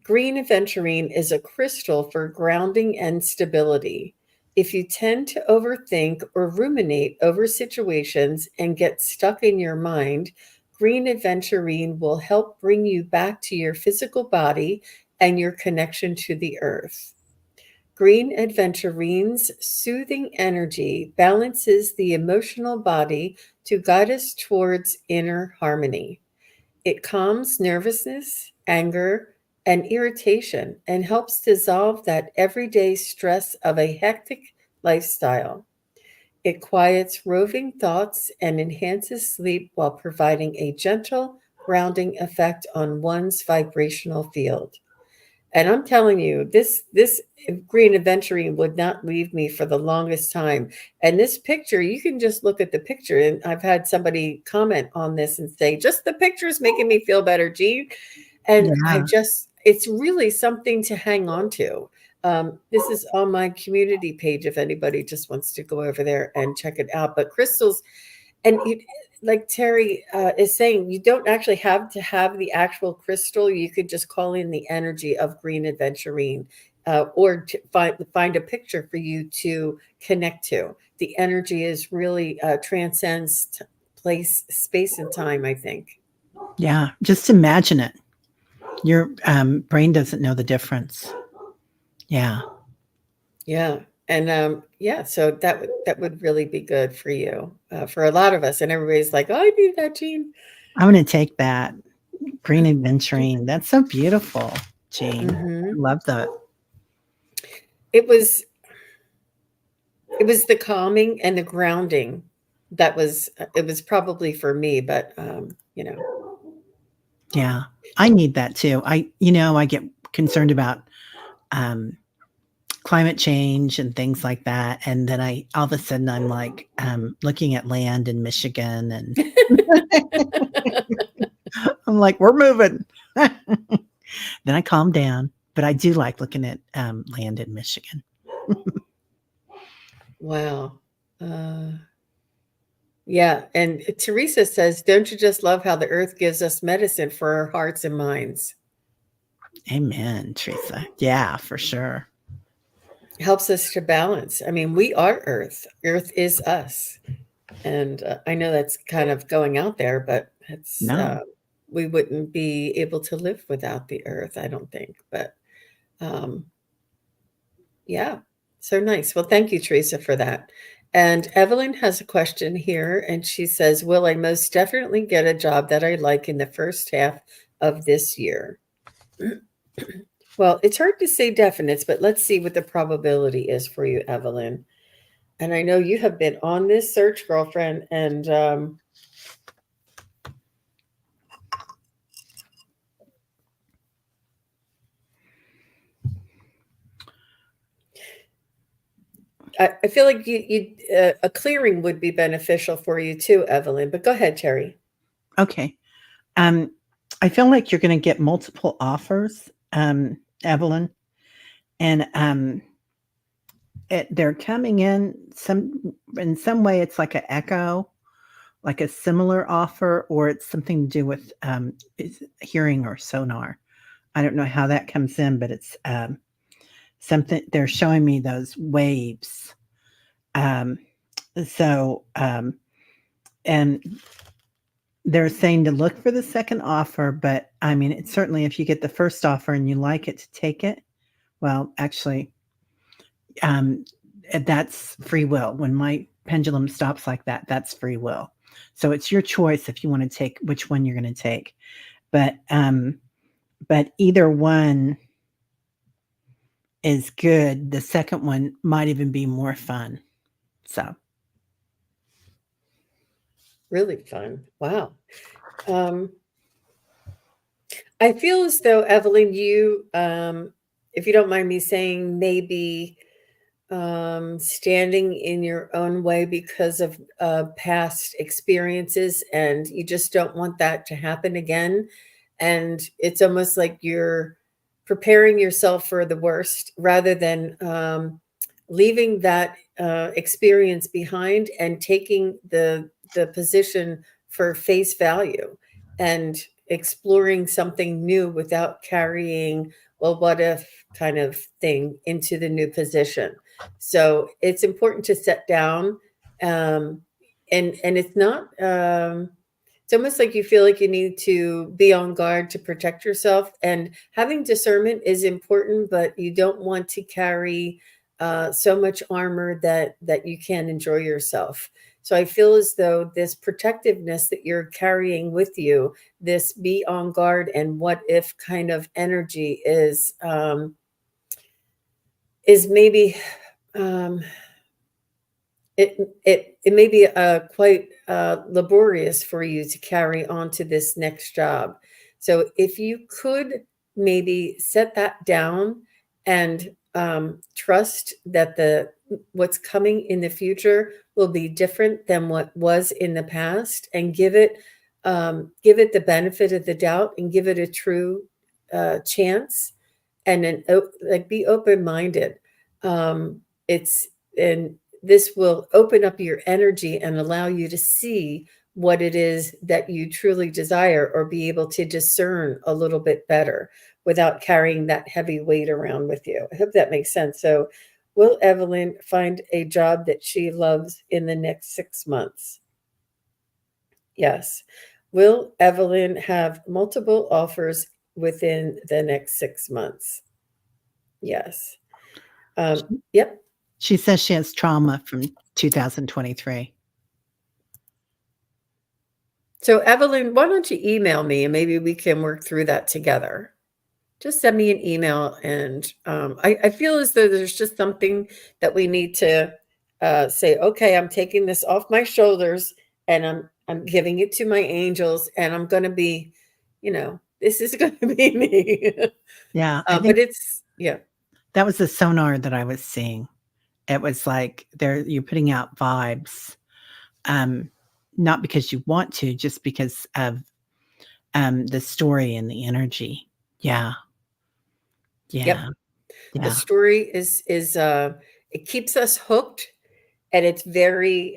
green aventurine is a crystal for grounding and stability. If you tend to overthink or ruminate over situations and get stuck in your mind, green aventurine will help bring you back to your physical body and your connection to the earth. Green adventurine's soothing energy balances the emotional body to guide us towards inner harmony. It calms nervousness, anger, and irritation and helps dissolve that everyday stress of a hectic lifestyle. It quiets roving thoughts and enhances sleep while providing a gentle, grounding effect on one's vibrational field. And I'm telling you, this green aventurine would not leave me for the longest time. And this picture, you can just look at the picture. And I've had somebody comment on this and say, just the picture is making me feel better, Jean. And Yeah. it's really something to hang on to. This is on my community page if anybody just wants to go over there and check it out. But crystals, and like Teri is saying, you don't actually have to have the actual crystal. You could just call in the energy of green aventurine, or to find a picture for you to connect to. The energy is really transcends place, space, and time, I think. Yeah. Just imagine it. Your brain doesn't know the difference. Yeah. Yeah. And yeah, so that would really be good for you, for a lot of us. And everybody's like, "Oh, I need that, Gene." I'm going to take that. Green adventuring. That's so beautiful, Jane. I Hmm. love that. It was it was the calming and the grounding that was it was probably for me, but you know. Yeah. I need that too. I get concerned about climate change and things like that. And then all of a sudden, I'm like looking at land in Michigan, and I'm like, we're moving. Then I calm down. But I do like looking at land in Michigan. Wow. Yeah. And Teresa says, don't you just love how the earth gives us medicine for our hearts and minds? Amen, Teresa. Yeah, for sure. Helps us to balance. I mean, we are earth. Earth is us. And I know that's kind of going out there, but No. we wouldn't be able to live without the earth, I don't think. But um, yeah, so nice. Well, thank you, Teresa, for that. And Evelyn has a question here, and she says, will I most definitely get a job that I like in the first half of this year? Well, it's hard to say definites, but let's see what the probability is for you, Evelyn. And I know you have been on this search, girlfriend, and I feel like a clearing would be beneficial for you too, Evelyn. But go ahead, Teri. Okay. I feel like you're going to get multiple offers, Evelyn, and they're coming in some way. It's like an echo, like a similar offer, or it's something to do with hearing or sonar. I don't know how that comes in, but it's something. They're showing me those waves. Um, so and they're saying to look for the second offer, but I mean, it's certainly if you get the first offer and you like it, to take it. Well, actually, um, that's free will. When my pendulum stops like that, that's free will. So it's your choice if you want to take which one you're going to take. But either one is good. The second one might even be more fun. So Really fun. Wow. I feel as though, Evelyn, if you don't mind me saying, maybe standing in your own way because of past experiences, and you just don't want that to happen again. And it's almost like you're preparing yourself for the worst rather than leaving that experience behind and taking the position for face value and exploring something new without carrying, well, what if kind of thing into the new position. So it's important to set down, um, and it's not. It's almost like you feel like you need to be on guard to protect yourself. And having discernment is important, but you don't want to carry so much armor that you can't enjoy yourself. So I feel as though this protectiveness that you're carrying with you, this be on guard and what if kind of energy is maybe um, it may be quite laborious for you to carry on to this next job. So if you could maybe set that down and trust that the what's coming in the future will be different than what was in the past, and give it the benefit of the doubt and give it a true chance, and then like be open minded. It's and this will open up your energy and allow you to see what it is that you truly desire, or be able to discern a little bit better without carrying that heavy weight around with you. I hope that makes sense. So, will Evelyn find a job that she loves in the next 6 months? Yes. Will Evelyn have multiple offers within the next 6 months? Yes. Yep. she says she has trauma from 2023. So, Evelyn, why don't you email me and maybe we can work through that together? Just send me an email. And I feel as though there's just something that we need to say, okay, I'm taking this off my shoulders, and I'm giving it to my angels, and I'm going to be this is going to be me. Yeah, I But think it's, yeah. that was the sonar that I was seeing. It was like you're putting out vibes, um, not because you want to, just because of the story and the energy. Yeah, Yep. yeah, The yeah, story is it keeps us hooked, and it's very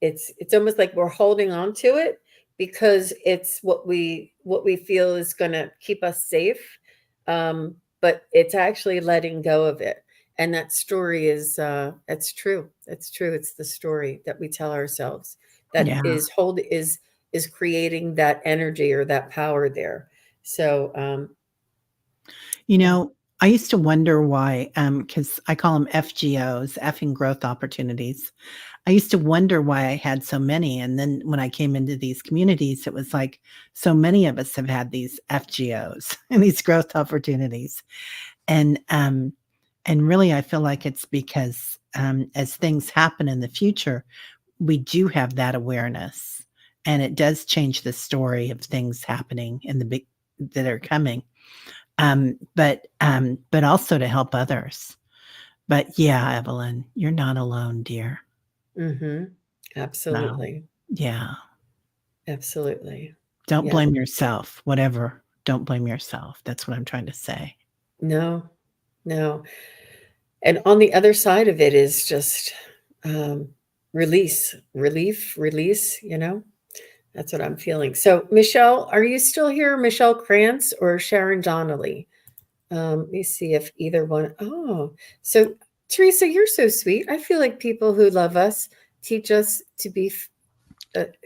it's almost like we're holding on to it because it's what we feel is going to keep us safe, but it's actually letting go of it. And that story is that's true. That's true. It's the story that we tell ourselves that yeah. is creating that energy or that power there. So You yeah. know, I used to wonder why, because I call them FGOs, effing growth opportunities. I used to wonder why I had so many, and then when I came into these communities, it was like so many of us have had these FGOs and these growth opportunities, and um, and really, I feel like it's because as things happen in the future, we do have that awareness, and it does change the story of things happening in the big that are coming, but also to help others. But yeah, Evelyn, you're not alone, dear. Mhm. Wow. Absolutely. Yeah. Absolutely. Don't Yeah. blame yourself. Whatever. Don't blame yourself. That's what I'm trying to say. No, no. And on the other side of it is just um, release, relief, release. That's what I'm feeling. So, Michelle, are you still here? Michelle Krantz or Sharon Donnelly? Let me see if either one. Oh, so Teresa, you're so sweet. I feel like people who love us teach us to be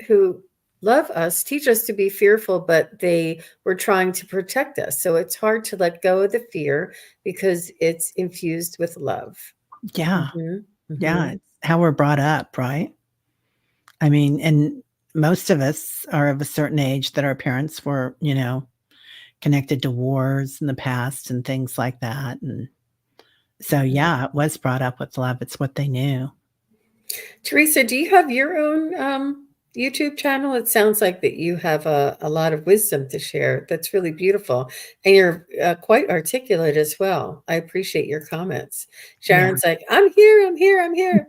who love us teach us to be fearful, but they were trying to protect us. So it's hard to let go of the fear because it's infused with love. Yeah. Hmm. Yeah. Hmm. It's how we're brought up, right? I mean, and most of us are of a certain age that our parents were, connected to wars in the past and things like that. And so, yeah, it was brought up with love. It's what they knew. Teresa, do you have your own YouTube channel? It sounds like that you have a lot of wisdom to share. That's really beautiful. And you're quite articulate as well. I appreciate your comments. Yeah. Sharon's like, I'm here, I'm here, I'm here.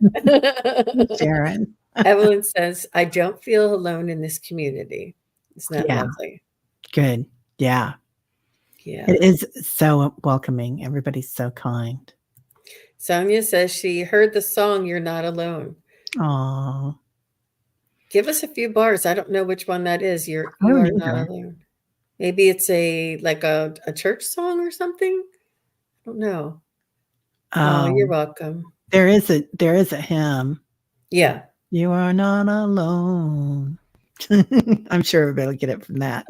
Sharon. Evelyn says, I don't feel alone in this community. Isn't that Yeah. lovely? Good. Yeah. Yeah. It is so welcoming. Everybody's so kind. Sonia says she heard the song You're Not Alone. Oh, Give us a few bars. I don't know which one that is. I You don't are not either. alone. Maybe it's a church song or something? I don't know. Oh, you're Oh, welcome. there is a hymn. Yeah. You are not alone. I'm sure everybody will get it from that.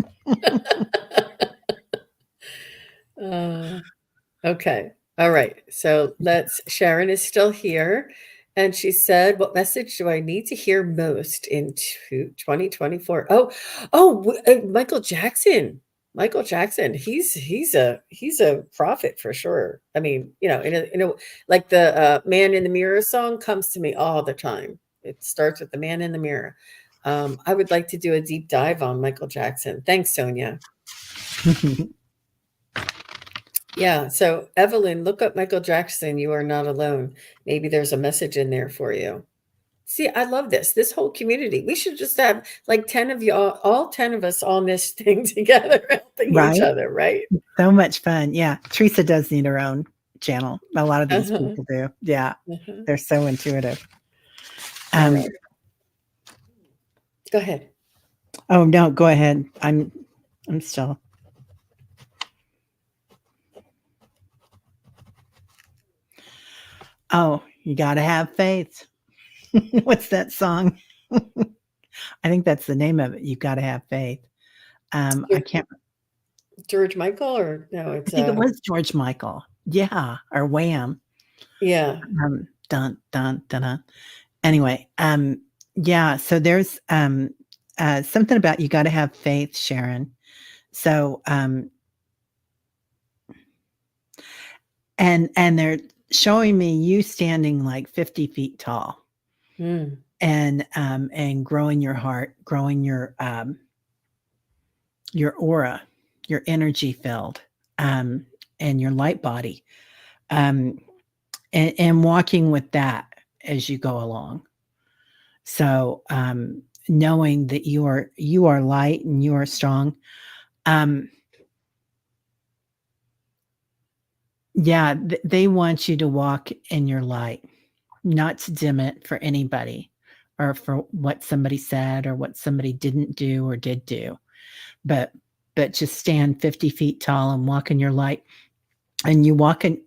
Uh, okay. All right. So Sharon is still here. And she said, what message do I need to hear most in 2024? Michael Jackson. Michael Jackson. He's a prophet for sure. I mean, like the Man in the Mirror song comes to me all the time. It starts with the Man in the Mirror. I would like to do a deep dive on Michael Jackson. Thanks, Sonia. Yeah. So, Evelyn, look up Michael Jackson. You are not alone. Maybe there's a message in there for you. See, I love this whole community. We should just have like 10 of you, all 10 of us on this thing together, helping each Right? other, right? So much fun. Yeah. Teresa does need her own channel. A lot of these Uh-huh. people do. Yeah. Uh-huh. They're so intuitive. All Um, right. Go ahead. oh no, go ahead. I'm still. Oh, you gotta have faith. What's that song? I think that's the name of it. You gotta have faith. I George, can't. George Michael, or no, I it's think it was George Michael. Yeah, or Wham. yeah. Dun dun dun dun. Anyway, yeah. So there's something about you got to have faith, Sharon. So and they're showing me you standing like 50 feet tall Mm, and growing your heart, growing your your aura, your energy field, um, and your light body, um, and walking with that as you go along. So, knowing that you are light and you are strong. Um, yeah, they want you to walk in your light, not to dim it for anybody or for what somebody said or what somebody didn't do or did do, but just stand 50 feet tall and walk in your light. And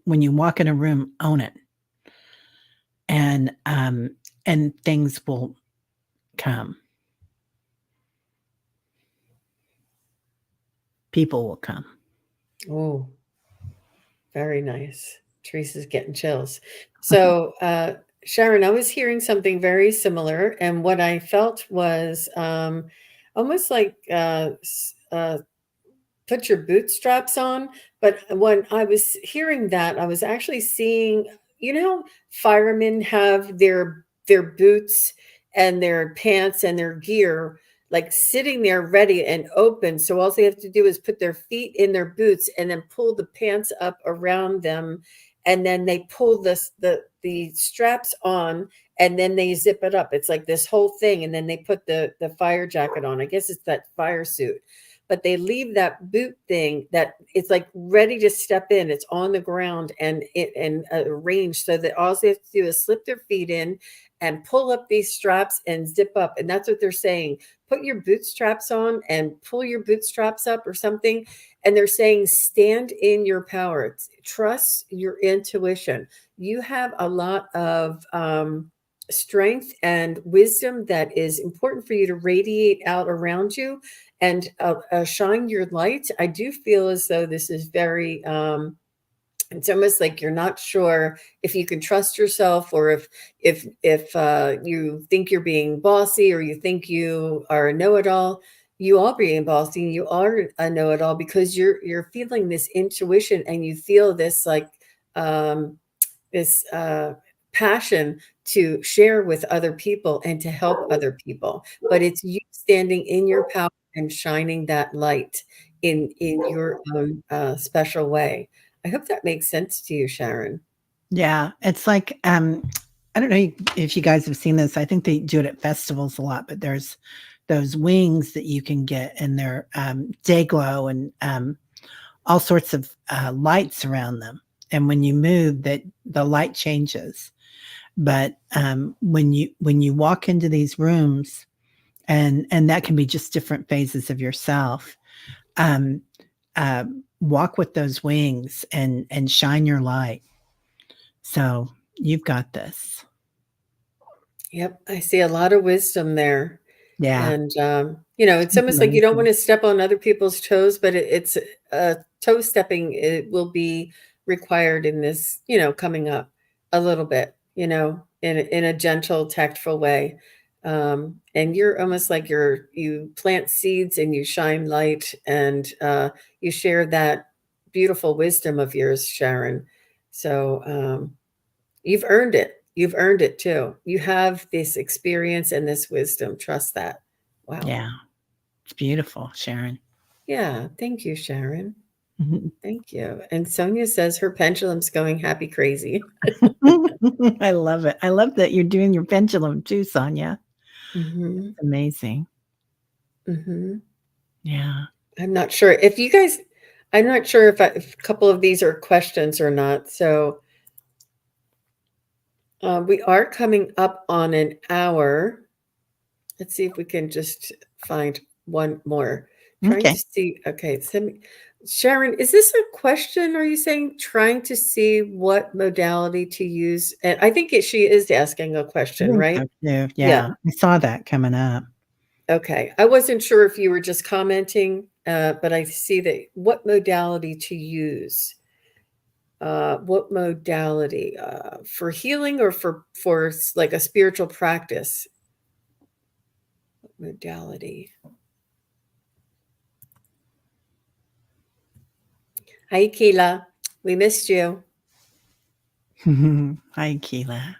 when you walk in a room, own it, and things will come. People will come. Oh, very nice. Teresa's getting chills. So, Sharon, I was hearing something very similar, and what I felt was almost like put your bootstraps on. But when I was hearing that, I was actually seeing, firemen have their boots and their pants and their gear like sitting there ready and open. So all they have to do is put their feet in their boots and then pull the pants up around them, and then they pull the straps on, and then they zip it up. It's like this whole thing, and then they put the fire jacket on. I guess it's that fire suit, but they leave that boot thing that it's like ready to step in. It's on the ground and arranged so that all they have to do is slip their feet in and pull up these straps and zip up. And that's what they're saying. Put your bootstraps on and pull your bootstraps up or something. And they're saying, stand in your power. Trust your intuition. You have a lot of strength and wisdom that is important for you to radiate out around you and shine your light. I do feel as though this is very, it's almost like you're not sure if you can trust yourself, or if you think you're being bossy, or you think you are a know-it-all. You are being bossy, and you are a know-it-all because you're feeling this intuition, and you feel this like this passion to share with other people and to help other people. But it's you standing in your power and shining that light in your own special way. I hope that makes sense to you, Sharon. Yeah, it's like, I don't know if you guys have seen this. I think they do it at festivals a lot, but there's those wings that you can get, and they're day glow, and all sorts of lights around them. And when you move, that the light changes. But when you walk into these rooms, and that can be just different phases of yourself. Um, uh, Walk with those wings and shine your light. So you've got this. Yep, I see a lot of wisdom there. Yeah. And, it's It's almost like you don't amazing. want to step on other people's toes, but it's toe stepping. It will be required in this, coming up a little bit, in a gentle, tactful way. And you're almost like you plant seeds and you shine light, and you share that beautiful wisdom of yours, Sharon. So, you've earned it. You've earned it too. You have this experience and this wisdom. Trust that. Wow. Yeah. It's beautiful, Sharon. Yeah. Thank you, Sharon. Mhm. Thank you. And Sonia says her pendulum's going happy crazy. I love it. I love that you're doing your pendulum too, Sonia. Hmm. It's amazing. Hmm. Yeah. I'm not sure if you guys, I'm not sure if a couple of these are questions or not. So we are coming up on an hour. Let's see if we can just find one more. Trying to Okay. see. Okay, Sharon, is this a question? Are you saying trying to see what modality to use? And I think she is asking a I question, think right? so too. Yeah. Yeah. I saw that coming up. Okay. I wasn't sure if you were just commenting, but I see that what modality to use. What modality for healing or for like a spiritual practice? What modality? Hi, Keela. We missed you. Hi, Keela.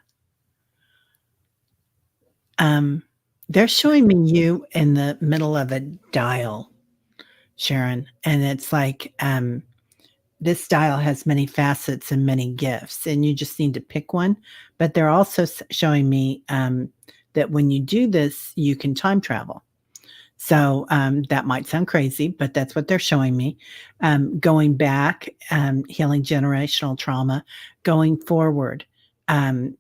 Um, they're showing me you in the middle of a dial, Sharon. And it's like, this style has many facets and many gifts, and you just need to pick one. But they're also showing me that when you do this, you can time travel. So that might sound crazy, but that's what they're showing me. Going back, healing generational trauma, going forward, um,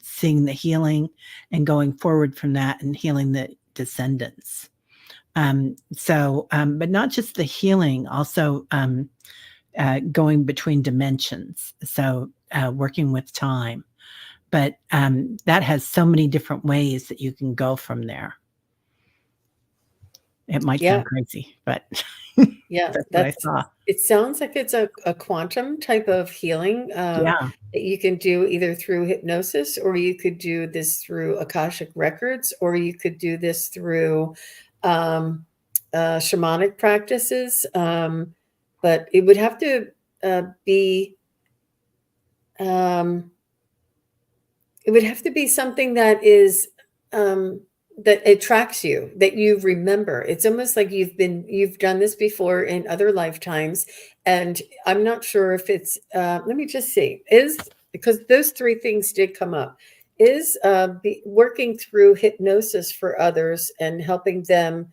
seeing the healing and going forward from that and healing the descendants. But not just the healing, also going between dimensions. So working with time. But that has so many different ways that you can go from there. It might Yeah. sound crazy, but Yeah, that's what I saw. it sounds like it's a quantum type of healing Yeah, that you can do either through hypnosis, or you could do this through Akashic records, or you could do this through um, shamanic practices. But it would have to be um, it would have to be something that is that attracts you, that you remember. It's almost like you've done this before in other lifetimes, and I'm not sure if it's. Let me just see. Is because those three things did come up. Is working through hypnosis for others and helping them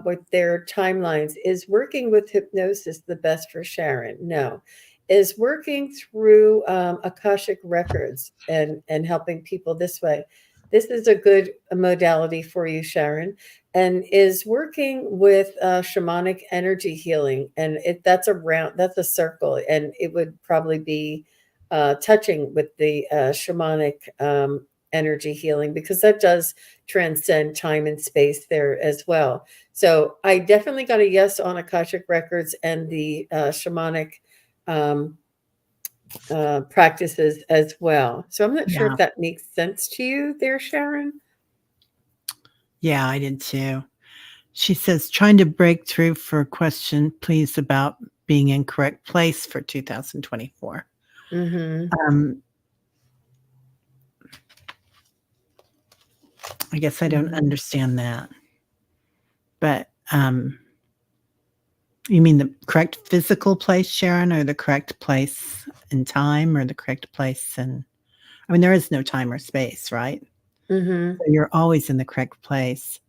with their timelines. Is working with hypnosis the best for Sharon? No, is working through Akashic records and helping people this way. This is a good modality for you, Sharon, and is working with shamanic energy healing. And that's a circle, and it would probably be touching with the shamanic energy healing, because that does transcend time and space there as well. So I definitely got a yes on Akashic records and the shamanic um, practices as well. So I'm not sure yeah, if that makes sense to you there, Sharon. yeah, I did too. She says, trying to break through for a question, please, about being in correct place for 2024. Mm-hmm. Um, I guess I don't Mm-hmm. understand that. But you mean the correct physical place, Sharon, or the correct place in time, or the correct place in, I mean, there is no time or space, right? Mm-hmm. So you're always in the correct place.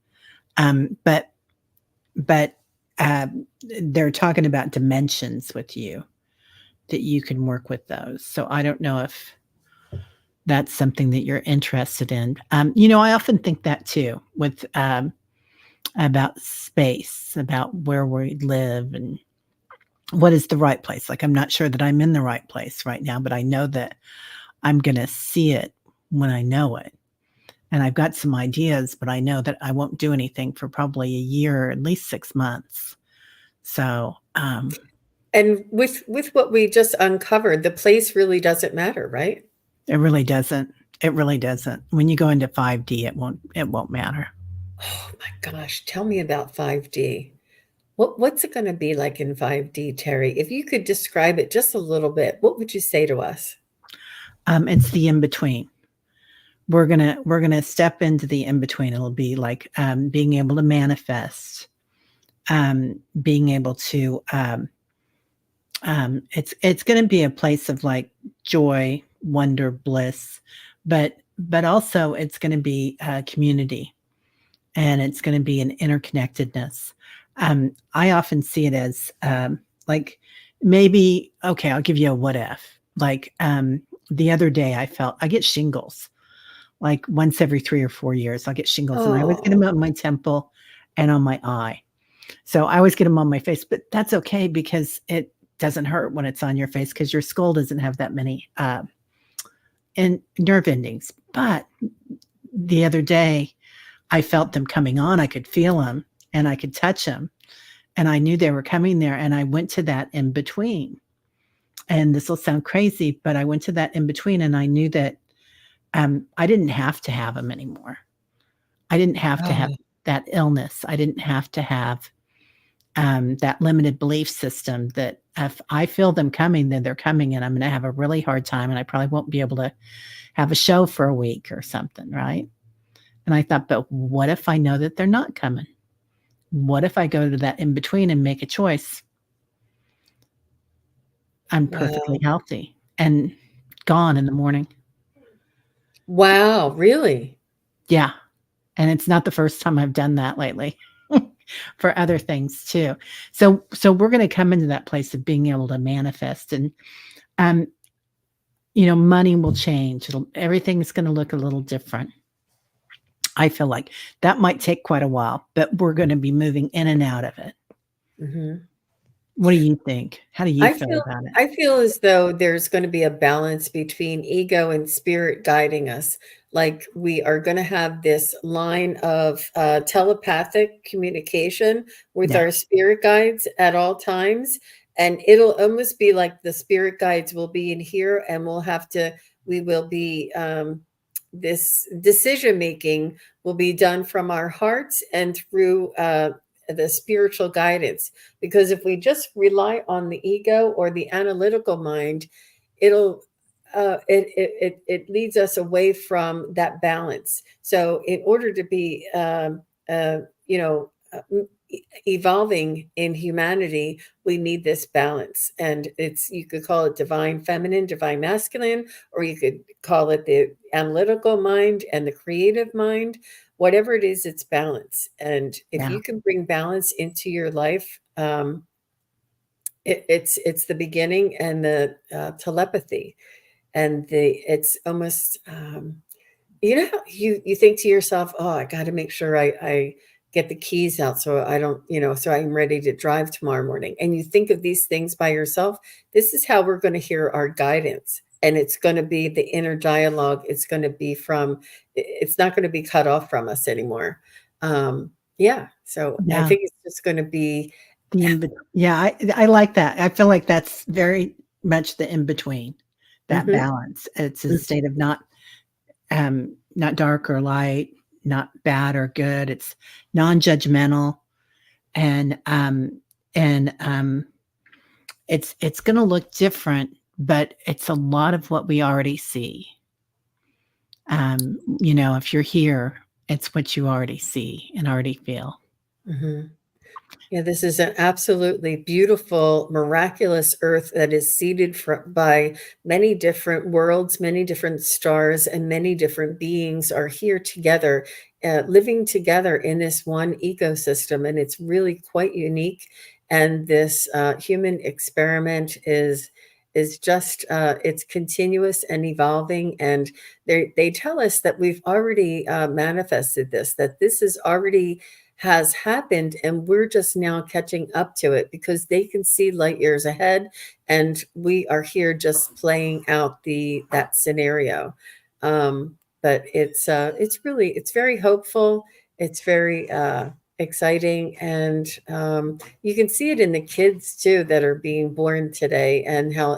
Um, but but uh, they're talking about dimensions with you, that you can work with those. So I don't know if that's something that you're interested in. I often think that too, with about space, about where we live and what is the right place. Like, I'm not sure that I'm in the right place right now, but I know that I'm going to see it when I know it. And I've got some ideas, but I know that I won't do anything for probably a year, or at least 6 months. So And with what we just uncovered, the place really doesn't matter, right? it really doesn't. It really doesn't. When you go into 5D, it won't matter. Oh my gosh, tell me about 5D. What's it going to be like in 5D, Terry? If you could describe it just a little bit, what would you say to us? It's the in between. We're gonna step into the in between. It'll be like being able to manifest, being able to. It's going to be a place of like joy, wonder, bliss, but also it's going to be community, and it's going to be an interconnectedness. I often see it as like, maybe, okay, I'll give you a what if. Like the other day, I get shingles like once every 3 or 4 years. I'll get shingles, and I always get them Oh, on my temple and on my eye. So I always get them on my face, but that's okay because it doesn't hurt when it's on your face, because your skull doesn't have that many and nerve endings. But the other day, I felt them coming on. I could feel them and I could touch them, and I knew they were coming there. And I went to that in between. And this will sound crazy, but I went to that in between, and I knew that I didn't have to have them anymore. I didn't have to have oh, that illness. I didn't have to have that limited belief system that if I feel them coming, then they're coming, and I'm going to have a really hard time, and I probably won't be able to have a show for a week or something, right? And I thought, but what if I know that they're not coming? What if I go to that in between and make a choice? I'm perfectly Wow. healthy and gone in the morning. Wow, really? Yeah. And it's not the first time I've done that lately for other things too. So we're going to come into that place of being able to manifest, and um money will change. Everything's going to look a little different. I feel like that might take quite a while, but we're going to be moving in and out of it. Mhm. What do you think? How do you I feel feel about it? I feel as though there's gonna be a balance between ego and spirit guiding us. Like, we are gonna have this line of, telepathic communication with Yeah. our spirit guides at all times, and it'll almost be like the spirit guides will be in here, and we will be, this decision making will be done from our hearts and through, the spiritual guidance, because if we just rely on the ego or the analytical mind, it'll it leads us away from that balance. So in order to be you know evolving in humanity, we need this balance, and it's, you could call it divine feminine, divine masculine, or you could call it the analytical mind and the creative mind. Whatever it is, it's balance. And if Yeah. you can bring balance into your life, it's the beginning, and the telepathy, and the it's almost you know how you think to yourself, oh, I got to make sure I get the keys out so I don't, so I'm ready to drive tomorrow morning. And you think of these things by yourself. This is how we're going to hear our guidance. And it's going to be the inner dialogue. It's going to be it's not going to be cut off from us anymore. Yeah. So I Yeah. think it's just going to be, Yeah, I like that. I feel like that's very much the in between, that mhm, balance. It's a state of not dark or light, not bad or good. It's non-judgmental, and it's going to look different, but it's a lot of what we already see. If you're here, it's what you already see and already feel. mhm. Yeah, this is an absolutely beautiful, miraculous earth that is seeded by many different worlds, many different stars, and many different beings are here together, living together in this one ecosystem. And it's really quite unique. And this human experiment is just it's continuous and evolving. And they tell us that we've already manifested this, that this is already has happened, and we're just now catching up to it because they can see light years ahead, and we are here just playing out the that scenario. But it's very hopeful. It's very exciting, and you can see it in the kids too that are being born today, and how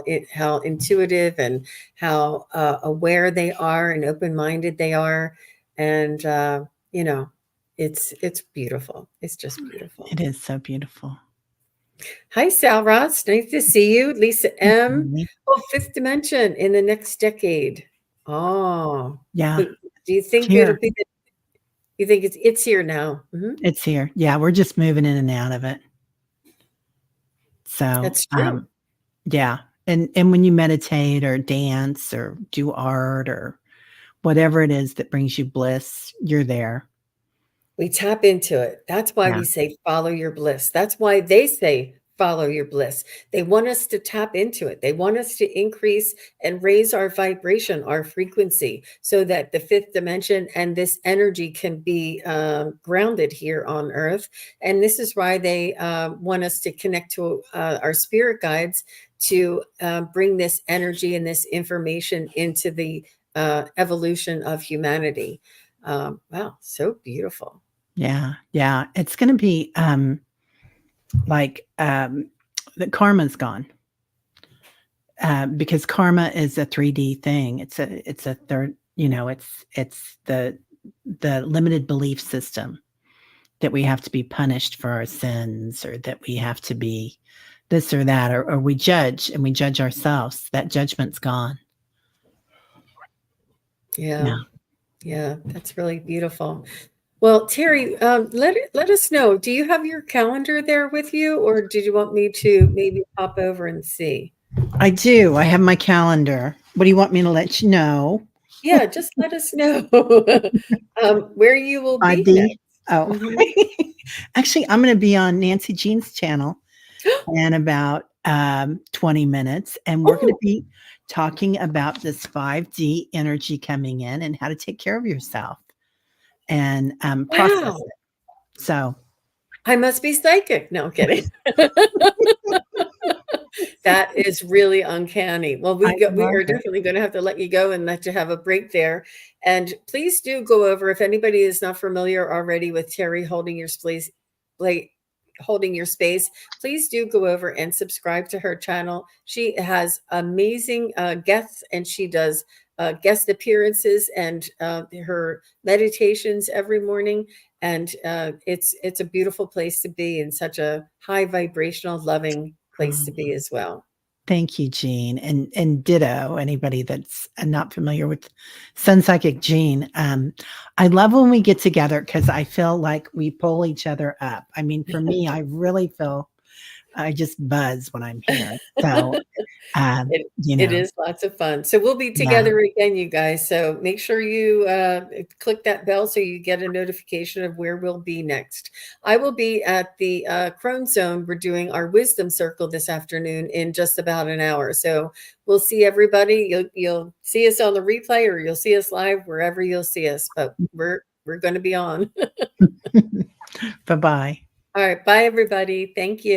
intuitive and how aware they are and open minded they are, and you know it's beautiful. It's just beautiful. It is so beautiful. Hi, Sal Ross. Nice to see you. Lisa Thank M. you. Oh, fifth dimension in the next decade. Oh, Yeah, do you it's think it'll here. be? You think it's here now? Hmm. It's here. Yeah, we're just moving in and out of it. So, That's true. yeah. And when you meditate or dance or do art or whatever it is that brings you bliss, you're there. We tap into it. That's why Yeah. we say follow your bliss. That's why they say follow your bliss. They want us to tap into it. They want us to increase and raise our vibration, our frequency, so that the fifth dimension and this energy can be grounded here on Earth. And this is why they want us to connect to our spirit guides to bring this energy and this information into the evolution of humanity. Wow, so beautiful. Yeah. Yeah. It's going to be like the karma's gone. Because karma is a 3D thing. It's a third, it's the limited belief system that we have to be punished for our sins, or that we have to be this or that, or we judge, and we judge ourselves. That judgment's gone. Yeah. Yeah. Yeah, that's really beautiful. Well, Teri, let us know. Do you have your calendar there with you, or did you want me to maybe pop over and see? I do. I have my calendar. What do you want me to let you know? Yeah, just let us know where you will be next. 5D? Oh. Mhm. Actually, I'm going to be on Nancy Jean's channel in about 20 minutes, and we're going to Oh, be talking about this 5D energy coming in and how to take care of yourself and process wow. it. So I must be psychic. No, I'm kidding. That is really uncanny. Well, I we love are it. definitely going to have to let you go and let you have a break there. And please do go over if anybody is not familiar already with Terry holding your space, like holding your space. Please do go over and subscribe to her channel. She has amazing guests, and she does guest appearances and her meditations every morning. And it's a beautiful place to be, and such a high vibrational, loving place to be as well. Thank you, Jean, and ditto anybody that's not familiar with Sun Psychic Jean. I love when we get together because I feel like we pull each other up. I mean, for me, I really feel I just buzz when I'm here. So, It you it know, is lots of fun. So we'll be yeah. together again, you guys. So make sure you click that bell so you get a notification of where we'll be next. I will be at the Crone Zone. We're doing our Wisdom Circle this afternoon in just about an hour. So we'll see everybody. You'll see us on the replay, or you'll see us live wherever you'll see us. But we're going to be on. Bye bye. All right, bye everybody. Thank you.